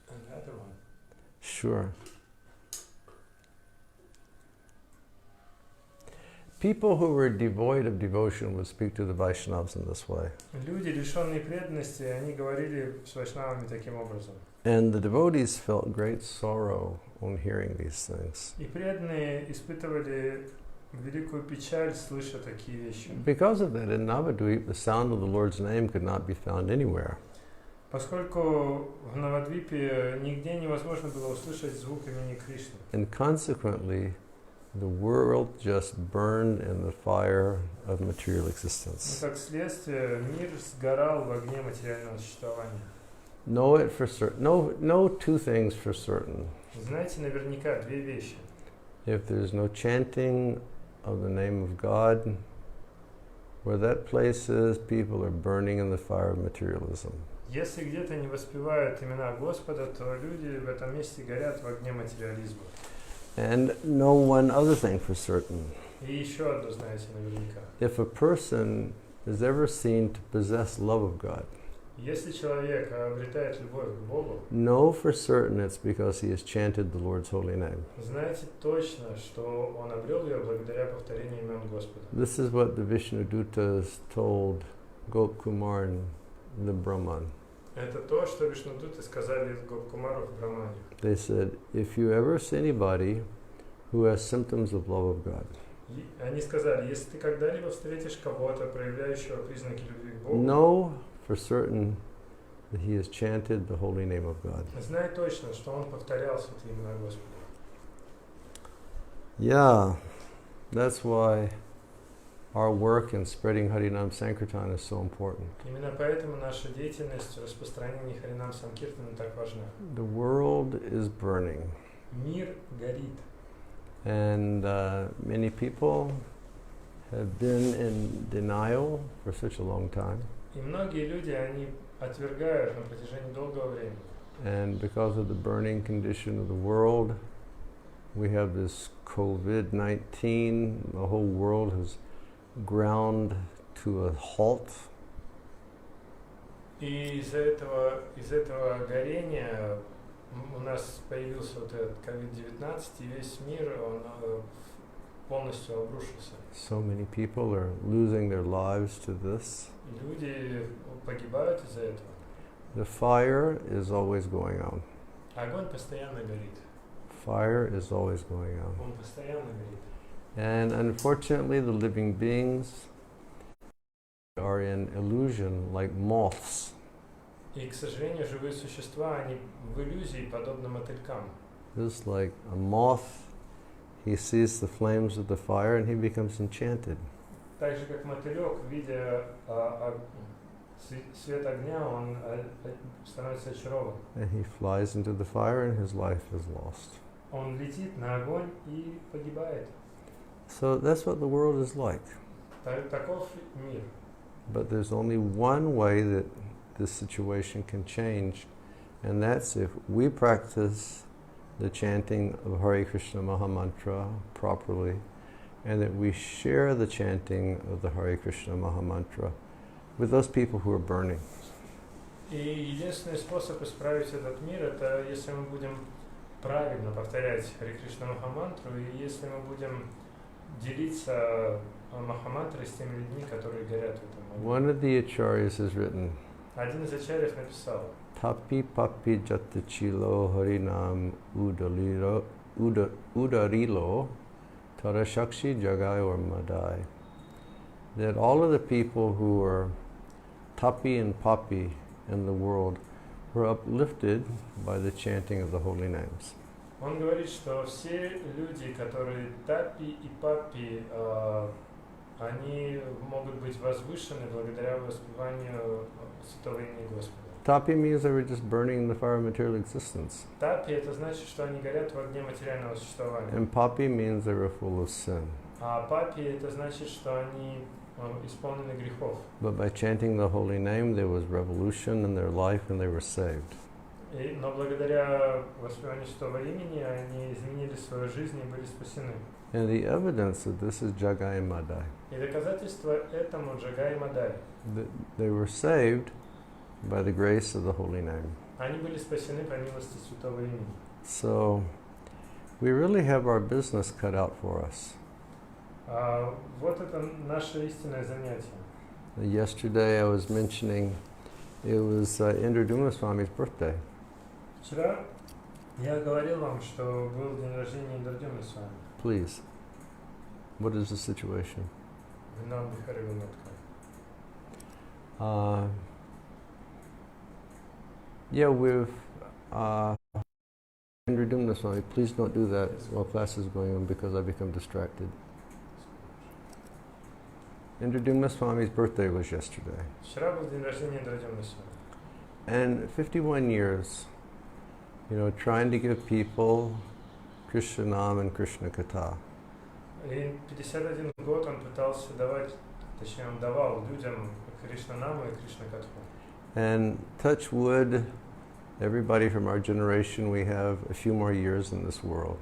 Another one. Sure. People who were devoid of devotion would speak to the Vaishnavas in this way. Люди, лишенные преданности, они говорили с вайшнавами таким образом. And the devotees felt great sorrow on hearing these things. И преданные испытывали великую печаль, слыша такие вещи. Because of that, in Navadvip, the sound of the Lord's name could not be found anywhere. Поскольку в Навадвипе нигде невозможно было услышать звук имени Кришны. And consequently, the world just burned in the fire of material existence. Как следствие, мир сгорал в огне материального существования. Know it for certain. Know two things for certain. Знаете наверняка две вещи. If there's no chanting of the name of God, where that place is, people are burning in the fire of materialism. Если где-то не воспевают имена Господа, то люди в этом месте горят в огне материализма. And know one other thing for certain. И еще одно знаете наверняка. If a person is ever seen to possess love of God, Если человек обретает любовь к Богу, know for certain it's because he has chanted the Lord's holy name. знайте точно, что он обрел ее благодаря повторению имен Господа. This is what the Vishnu Dutas told Gopkumar and the Brahman. Это то, что Вишнудуты сказали Гопкумару в Брамане. They said, if you ever see anybody who has symptoms of love of God, Они сказали, если ты когда-либо встретишь кого-то, проявляющего признаки любви к Богу, know for certain that he has chanted the holy name of God. знай точно, что он повторял святые имена Господа. Yeah, that's why our work in spreading Harinam Sankirtan is so important. Именно поэтому наша деятельность в распространении Харинам Санкиртана так важна. The world is burning. Мир горит. And many people have been in denial for such a long time. И многие люди, они отвергают на протяжении долгого времени. And because of the burning condition of the world, we have this COVID-19. The whole world has ground to a halt. И из-за этого горения у нас появился вот этот COVID-19, и весь мир, он полностью обрушился. So many people are losing their lives to this. И люди погибают из-за этого. The fire is always going on. Огонь постоянно горит. Fire is always going on. Он постоянно горит. And unfortunately, the living beings are in illusion like moths. И, к сожалению, живые существа, они в иллюзии подобны мотылькам. Just like a moth, he sees the flames of the fire and he becomes enchanted. Так же, как мотылек, видя свет огня, он становится очарован. And he flies into the fire and his life is lost. Он летит на огонь и погибает. So that's what the world is like. Таков мир. But there's only one way that this situation can change, And that's if we practice the chanting of Hare Krishna Mahamantra properly, and that we share the chanting of the Hare Krishna Mahamantra with those people who are burning. И единственный способ исправить этот мир, это если мы будем правильно повторять Харе Кришна Махамантру, и если мы будем делиться Махамантрой с теми людьми, которые горят в этом мире. One of the acharyas has written, Один из ачарьев написал: Tapi papi jatachilo harinam udarilo tarashakshi jagai or madai. That all of the people who are tapi and papi in the world were uplifted by the chanting of the holy names. Он говорит, что все люди, которые тапи и папи, они могут быть возвышены благодаря воспеванию святого имени Господа. Tapi means they were just burning in the fire of material existence. Тапи — это значит, что они горят в огне материального существования. And papi means they were full of sin. А папи — это значит, что они исполнены грехов. But by chanting the holy name, there was revolution in their life and they were saved. Но благодаря воспеванию святого имени они изменили свою жизнь и были спасены. And the evidence that this is Jagai Madai. И доказательство этому Джагай и Мадай. They were saved by the grace of the holy name. Они были спасены по милости святого имени. So we really have our business cut out for us. Вот это наше истинное занятие. Yesterday I was mentioning it was Vrindavan Swami's birthday. Вчера я говорил вам, что был день рождения Индрадюмны Свами. Please, what is the situation? Вриндаван Бихари Винодка. Yeah, we've Vrindavan Swami. Please don't do that while class is going on because I become distracted. Vrindavan Swami's birthday was yesterday. Вчера был день рождения Индрадюмны Свами. And 51 years, trying to give people Krishna Nam and Krishna Katha. И 51 год он пытался давать, точнее он давал людям Кришнанаму и Кришна-катху. And touch wood, everybody from our generation, we have a few more years in this world.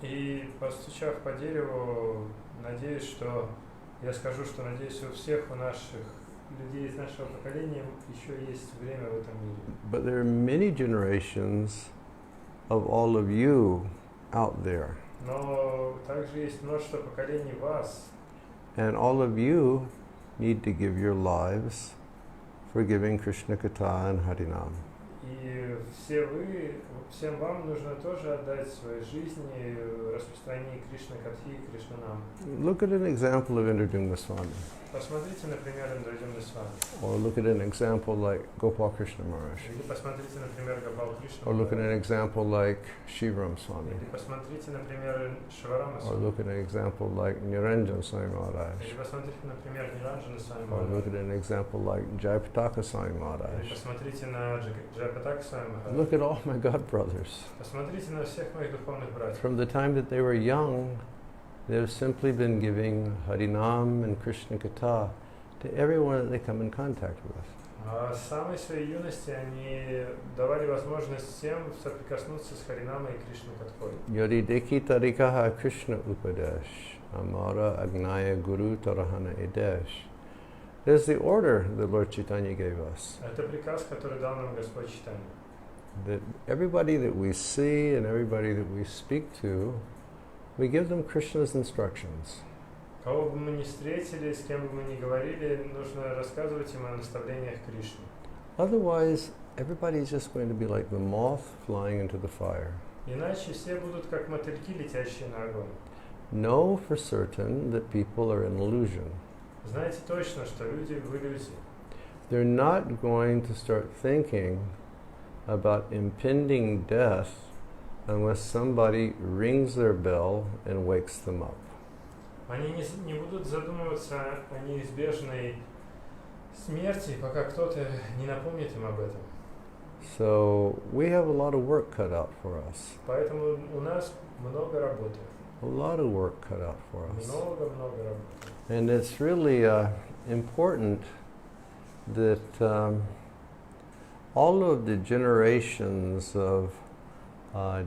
И постучав по дереву, надеюсь, что я скажу, что надеюсь, у всех у наших людей из нашего поколения еще есть время в этом мире. But there are many generations of all of you out there. Но также есть множество поколений вас. And all of you need to give your lives for giving Krishna Katha and Harinam. И всем вам нужно тоже отдать свои жизни в распространении Кришна-катхи и Кришнанам. Look at an example of Vrindavan Swami. Посмотрите, например, Индрадюмны Свами. Or look at an example like Gopal Krishna Maharaj. Или посмотрите, например, Гопал Кришна. Or look at an example like Shivam Swami. Или посмотрите, например, Шиварама Or Свами. look at an example like Niranjan Swami Maharaj. Или посмотрите, например, Ниранджана Свами Or look at Махарадж. an example like Jayapataka Swami Или Maharaj. посмотрите на Джайапатака Свами Махарадж. Look at all my God brothers. Посмотрите на всех моих духовных братьев. From the time that they were young, they've simply been giving Harinam and Krishna Katha to everyone that they come in contact with. С самой своей юности они давали возможность всем соприкоснуться с Харинамой и Кришна-катхой. Yodi Deki Tarikaha Krishna Upadesh, Amara Agnaya Guru Tarahana Edesh. There's the order that Lord Chaitanya gave us. Это приказ, который дал нам Господь Чайтанья. That everybody that we see and everybody that we speak to, we give them Krishna's instructions. Кого бы мы ни встретили, с кем бы мы ни говорили, нужно рассказывать им о наставлениях Кришны. Otherwise, everybody's just going to be like the moth flying into the fire. Иначе все будут как мотыльки, летящие на огонь. Know for certain that people are in illusion. Знаете точно, что люди в иллюзии. They're not going to start thinking about impending death unless somebody rings their bell and wakes them up. Они не будут задумываться о неизбежной смерти, пока кто-то не напомнит им об этом. So we have a lot of work cut out for us. Поэтому у нас много работы. A lot of work cut out for us. Много-много работы. And it's really important that all of the generations of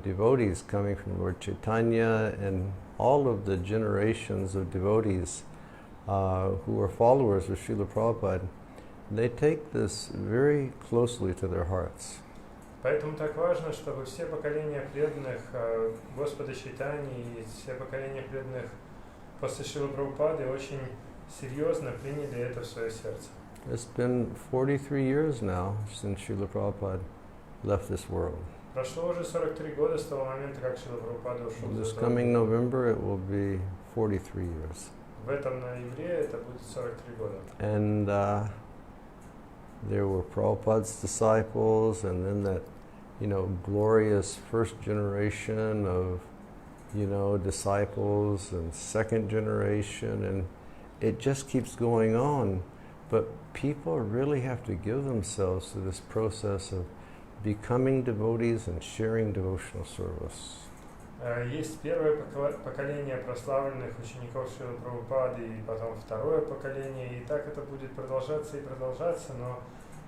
devotees coming from Lord Chaitanya and all of the generations of devotees who are followers of Srila Prabhupada, they take this very closely to their hearts. Поэтому так важно, чтобы все поколения преданных Господа Чайтаньи и все поколения преданных после Шрилы Прабхупады очень серьезно приняли это в свое сердце. It's been 43 years now since Srila Prabhupada left this world. Прошло уже 43 года с того момента, как Шрила Прабхупада ушел из This этого coming мира. November it will be 43 years. В этом ноябре это будет 43 года. And there were Prabhupada's disciples, and then that, glorious first generation of, disciples, and second generation, and it just keeps going on. But people really have to give themselves to this process of becoming devotees and sharing devotional service. Есть первое поколение прославленных учеников Шрилы Прабхупады, и потом второе поколение, и так это будет продолжаться и продолжаться, но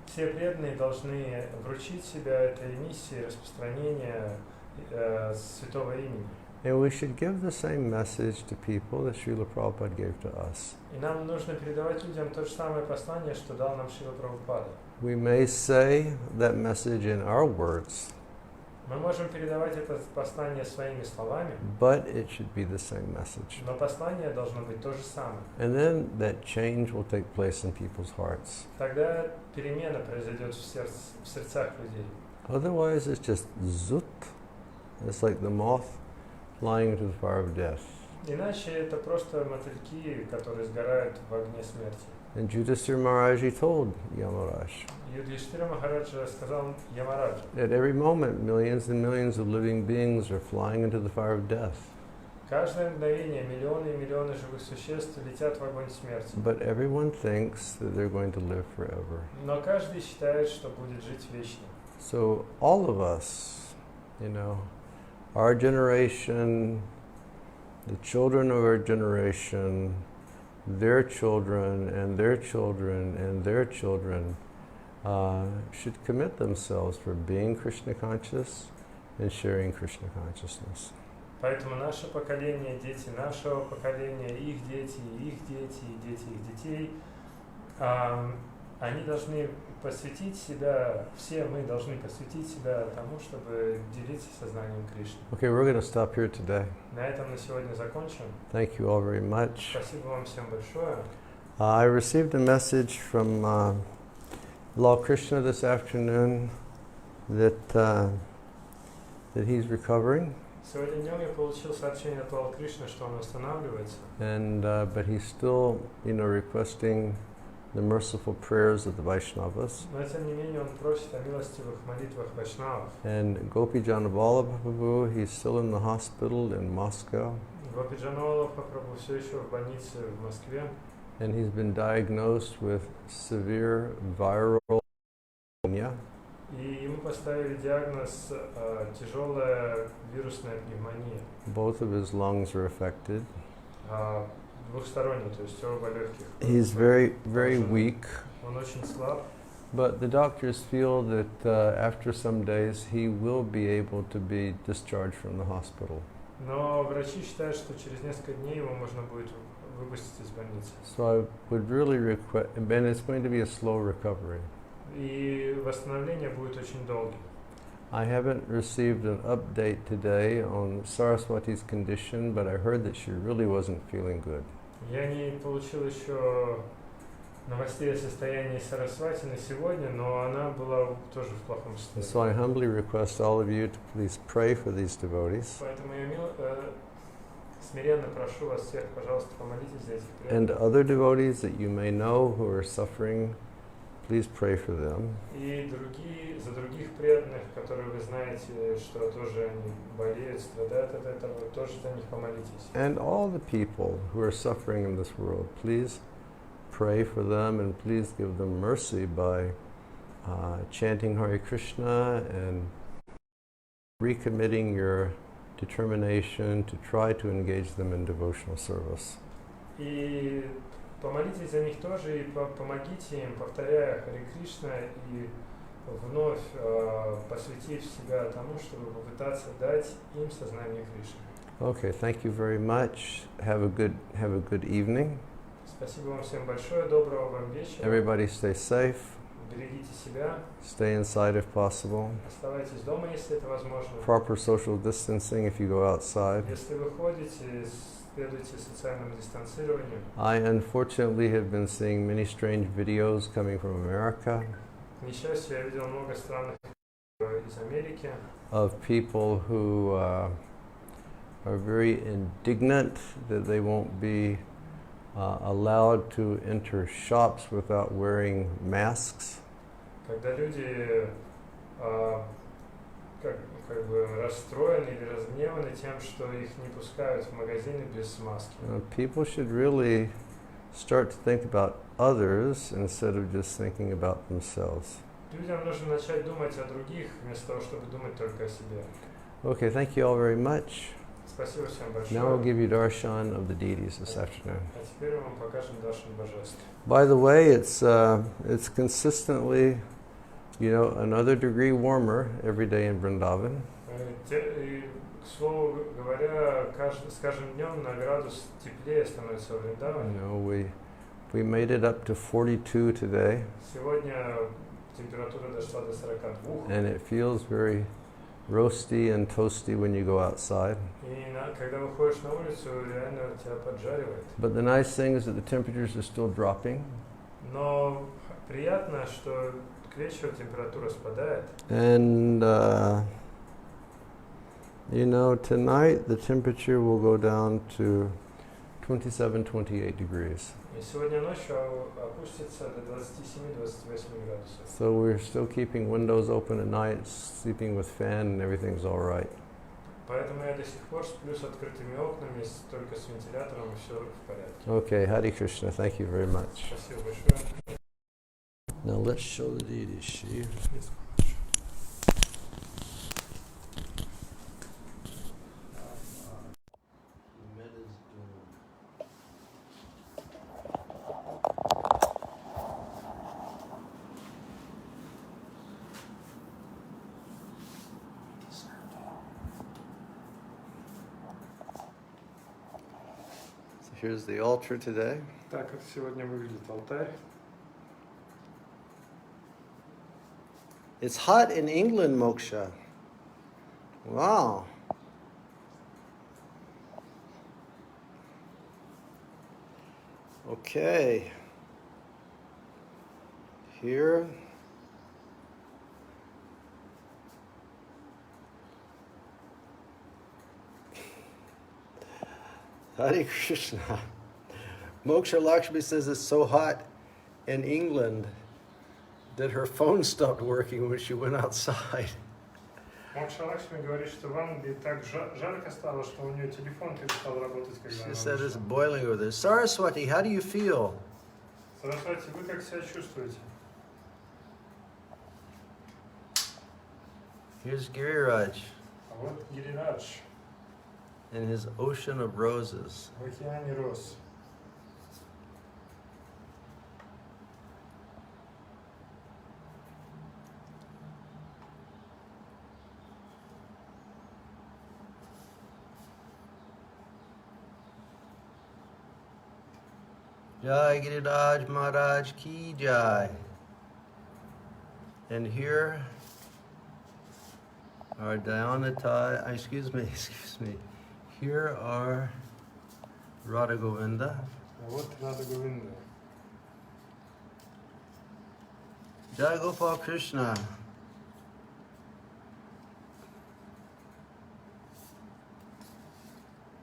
все преданные должны вручить себя этой миссии распространения святого имени. And we should give the same message to people that Srila Prabhupada gave to us. И нам нужно передавать людям то же самое послание, что дал нам Шрила Прабхупада. We may say that message in our words, Мы можем передавать это послание своими словами, but it should be the same message. но послание должно быть то же самое. And then that change will take place in people's hearts. Тогда перемена произойдет в сердцах людей. Otherwise, it's just zut. It's like the moth flying into the fire of death. Иначе это просто мотыльки, которые сгорают в огне смерти. And Yudhisthira Maharaji told Yamaraj Юдхиштхира Махараджа сказал Ямараджа: at every moment, millions and millions of living beings are flying into the fire of death. каждое мгновение миллионы и миллионы живых существ летят в огонь смерти. But everyone thinks that they're going to live forever. Но каждый считает, что будет жить вечно. So all of us, our generation, the children of our generation, their children and their children and their children should commit themselves for being Krishna conscious and sharing Krishna consciousness. Поэтому наше поколение, дети нашего поколения, их дети, и дети их детей, они должны посвятить себя, все мы должны посвятить себя тому, чтобы делиться сознанием Кришны. Okay, we're going to stop here today. На этом на сегодня закончим. Thank you all very much. Спасибо вам всем большое. I received a message from Lord Krishna this afternoon that he's recovering, Сегодня днем я получил сообщение от Лала Кришны, что он восстанавливается, and but he's still, requesting the merciful prayers of the Vaishnavas. но тем не менее он просит о милостивых молитвах вайшнавов. And Gopi Janavallabha, he's still in the hospital in Moscow, Гопиджанова Прабху все еще в больнице в Москве, and he's been diagnosed with severe viral pneumonia. и ему поставили диагноз тяжелая вирусная пневмония, Both of his lungs are affected. Двухсторонний, то есть оба легких. He's very, very weak, Он очень слаб, but the doctors feel that after some days he will be able to be discharged from the hospital. но врачи считают, что через несколько дней его можно будет выпустить из больницы. So I would really request, and it's going to be a slow recovery. И восстановление будет очень долгим. I haven't received an update today on Saraswati's condition, but I heard that she really wasn't feeling good. Я не получил еще новостей о состоянии Сарасвати на сегодня, но она была тоже в плохом And состоянии. so I humbly request all of you to please pray for these devotees. Поэтому я смиренно прошу вас всех, пожалуйста, помолитесь за этих And преданных. other devotees that you may know who are suffering, please pray for them. И за других преданных, которые вы знаете, что тоже они болеют, страдают от этого, тоже за них помолитесь. And all the people who are suffering in this world, please pray for them and please give them mercy by chanting Hare Krishna and recommitting your determination to try to engage them in devotional service. И помолитесь за них тоже, и помогите им, повторяя Харе Кришна, и вновь посвятив себя тому, чтобы попытаться дать им сознание Кришны. Okay, thank you very much. Have a good evening. Спасибо вам всем большое, доброго вам вечера. Everybody stay safe. Берегите себя. Stay inside if possible. Оставайтесь дома, если это возможно. Proper social distancing if you go outside. Если вы ходите, следуйте социальному дистанцированию. I unfortunately have been seeing many strange videos coming from America К несчастью, я видел много странных из Америки, of people who are very indignant that they won't be allowed to enter shops without wearing masks. когда люди как бы расстроены или разгневаны тем, что их не пускают в магазины без маски. People should really start to think about others instead of just thinking about themselves. Людям нужно начать думать о других, вместо того, чтобы думать только о себе. Okay, thank you all very much. Спасибо всем большое. Now we'll give you darshan of the deities this afternoon. А теперь мы вам покажем Даршан божеств. By the way, it's consistently, another degree warmer every day in Vrindavan. И, к слову говоря, с каждым днем на градус теплее становится в Вриндаване. We made it up to 42 today, Сегодня температура дошла до 42. and it feels very roasty and toasty when you go outside. И когда выходишь на улицу, реально тебя поджаривает. But the nice thing is that the temperatures are still dropping. Но приятно, что к вечеру температура спадает. And, tonight the temperature will go down to 27-28 degrees. И сегодня ночью опустится до 27-28 градусов. So we're still keeping windows open at night, sleeping with fan, and everything's all right. Поэтому я до сих пор сплю с открытыми окнами, только с вентилятором, и все в порядке. Okay, Hare Krishna, thank you very much. Спасибо большое. Now let's show the deities, Shiv. Here's the altar today. Так как сегодня выглядит алтарь. It's hot in England, Moksha. Wow. Okay. Here. Hare Krishna. Moksha Lakshmi says it's so hot in England that her phone stopped working when she went outside. Мокша Лакшми говорит, что в Англии так жарко стало, что у нее телефон перестал работать, когда She она said it's вышла. boiling over there. Saraswati, how do you feel? Сарасвати, вы как себя чувствуете? Here's Giriraj А вот Гирирадж in his ocean of roses. в океане роз. Jai Giriraj Maharaj Ki Jai. And here are excuse me. Here are Radha Govinda. А вот Рада Говинда. Jai Gopal Krishna.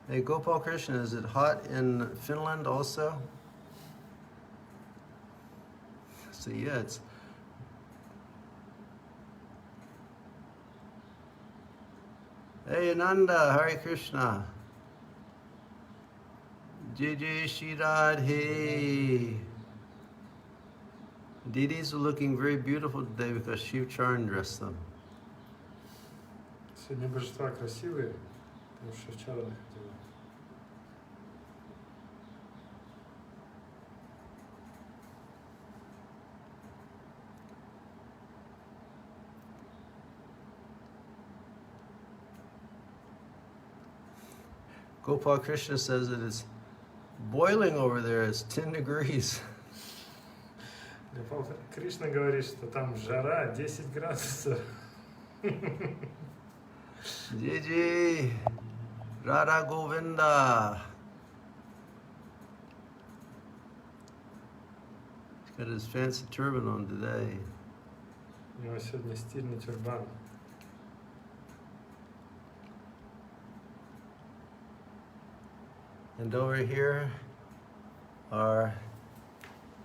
Hey, Gopal Krishna, is it hot in Finland also? So yeah, it's... Hey, Ananda, Hare Krishna. Jai Shirad, Deities are looking very beautiful today because Shiv Charan dressed them. Сегодня божества красивые, потому что вчера находила. Gopal Krishna says that it's boiling over there. It's 10 degrees. Кришна говорит, что там жара 10 градусов. Jiji, Radha Govinda. He's got his fancy turban on today. У него сегодня стильный тюрбан. And over here are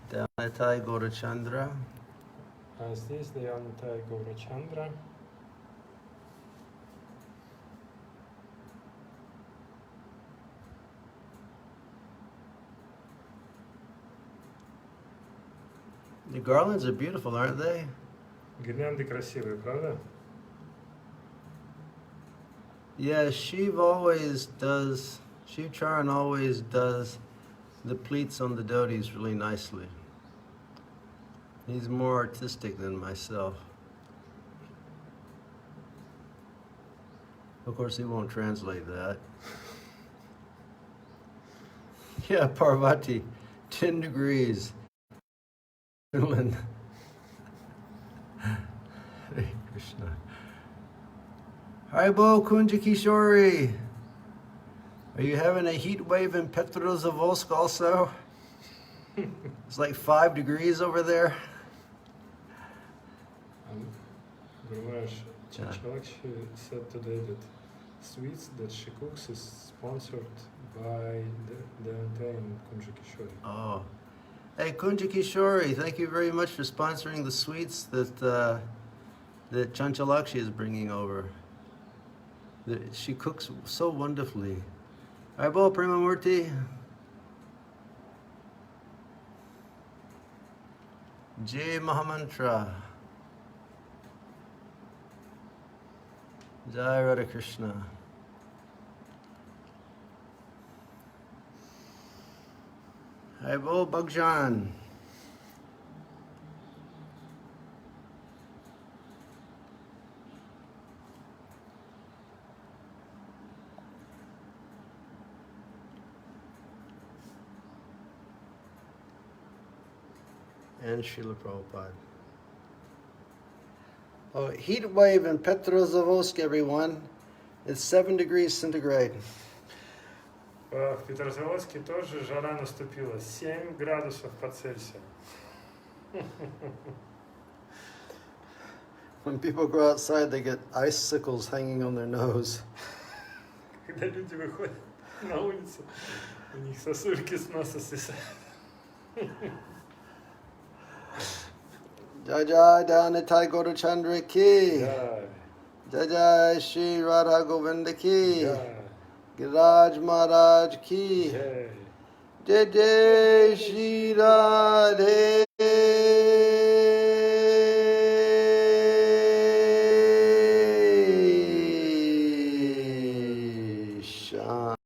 Damatai Gaurachandra. А здесь Даянитай Гаурачандра. The garlands are beautiful, aren't they? Гирлянды красивые, правда? Yeah, Shiv Charan always does the pleats on the dhotis really nicely. He's more artistic than myself. Of course, he won't translate that. Yeah, Parvati, 10 degrees. Finland. Hare Krishna. Haribo Kunja Kishori. Are you having a heat wave in Petrozavodsk also? It's like 5 degrees over there. Gurmash Chanchalakshi said today that sweets that she cooks is sponsored by the Antain Kunja Kishori. Oh. Hey, Kunja Kishori, thank you very much for sponsoring the sweets that that Chanchalakshi is bringing over. She cooks so wonderfully. Aibo Primamurti. Jai Mahamantra. Jai Radha Krishna. Aibo Bhagjan. And Srila Prabhupada. Oh, heat wave in Petrozavodsk, everyone. It's 7 degrees centigrade. В Петрозаводске тоже жара наступила. 7 градусов по Цельсию. When people go outside, they get icicles hanging on their nose. Когда люди выходят на улицу, у них сосульки с носа свисают. Jai Jai Danitai Gaurachandra ki. Jai. Jai Jai Shri Radha Govinda ki. Jai. Giraj Maharaj ki. Jai. Jai Jai Shri Radhe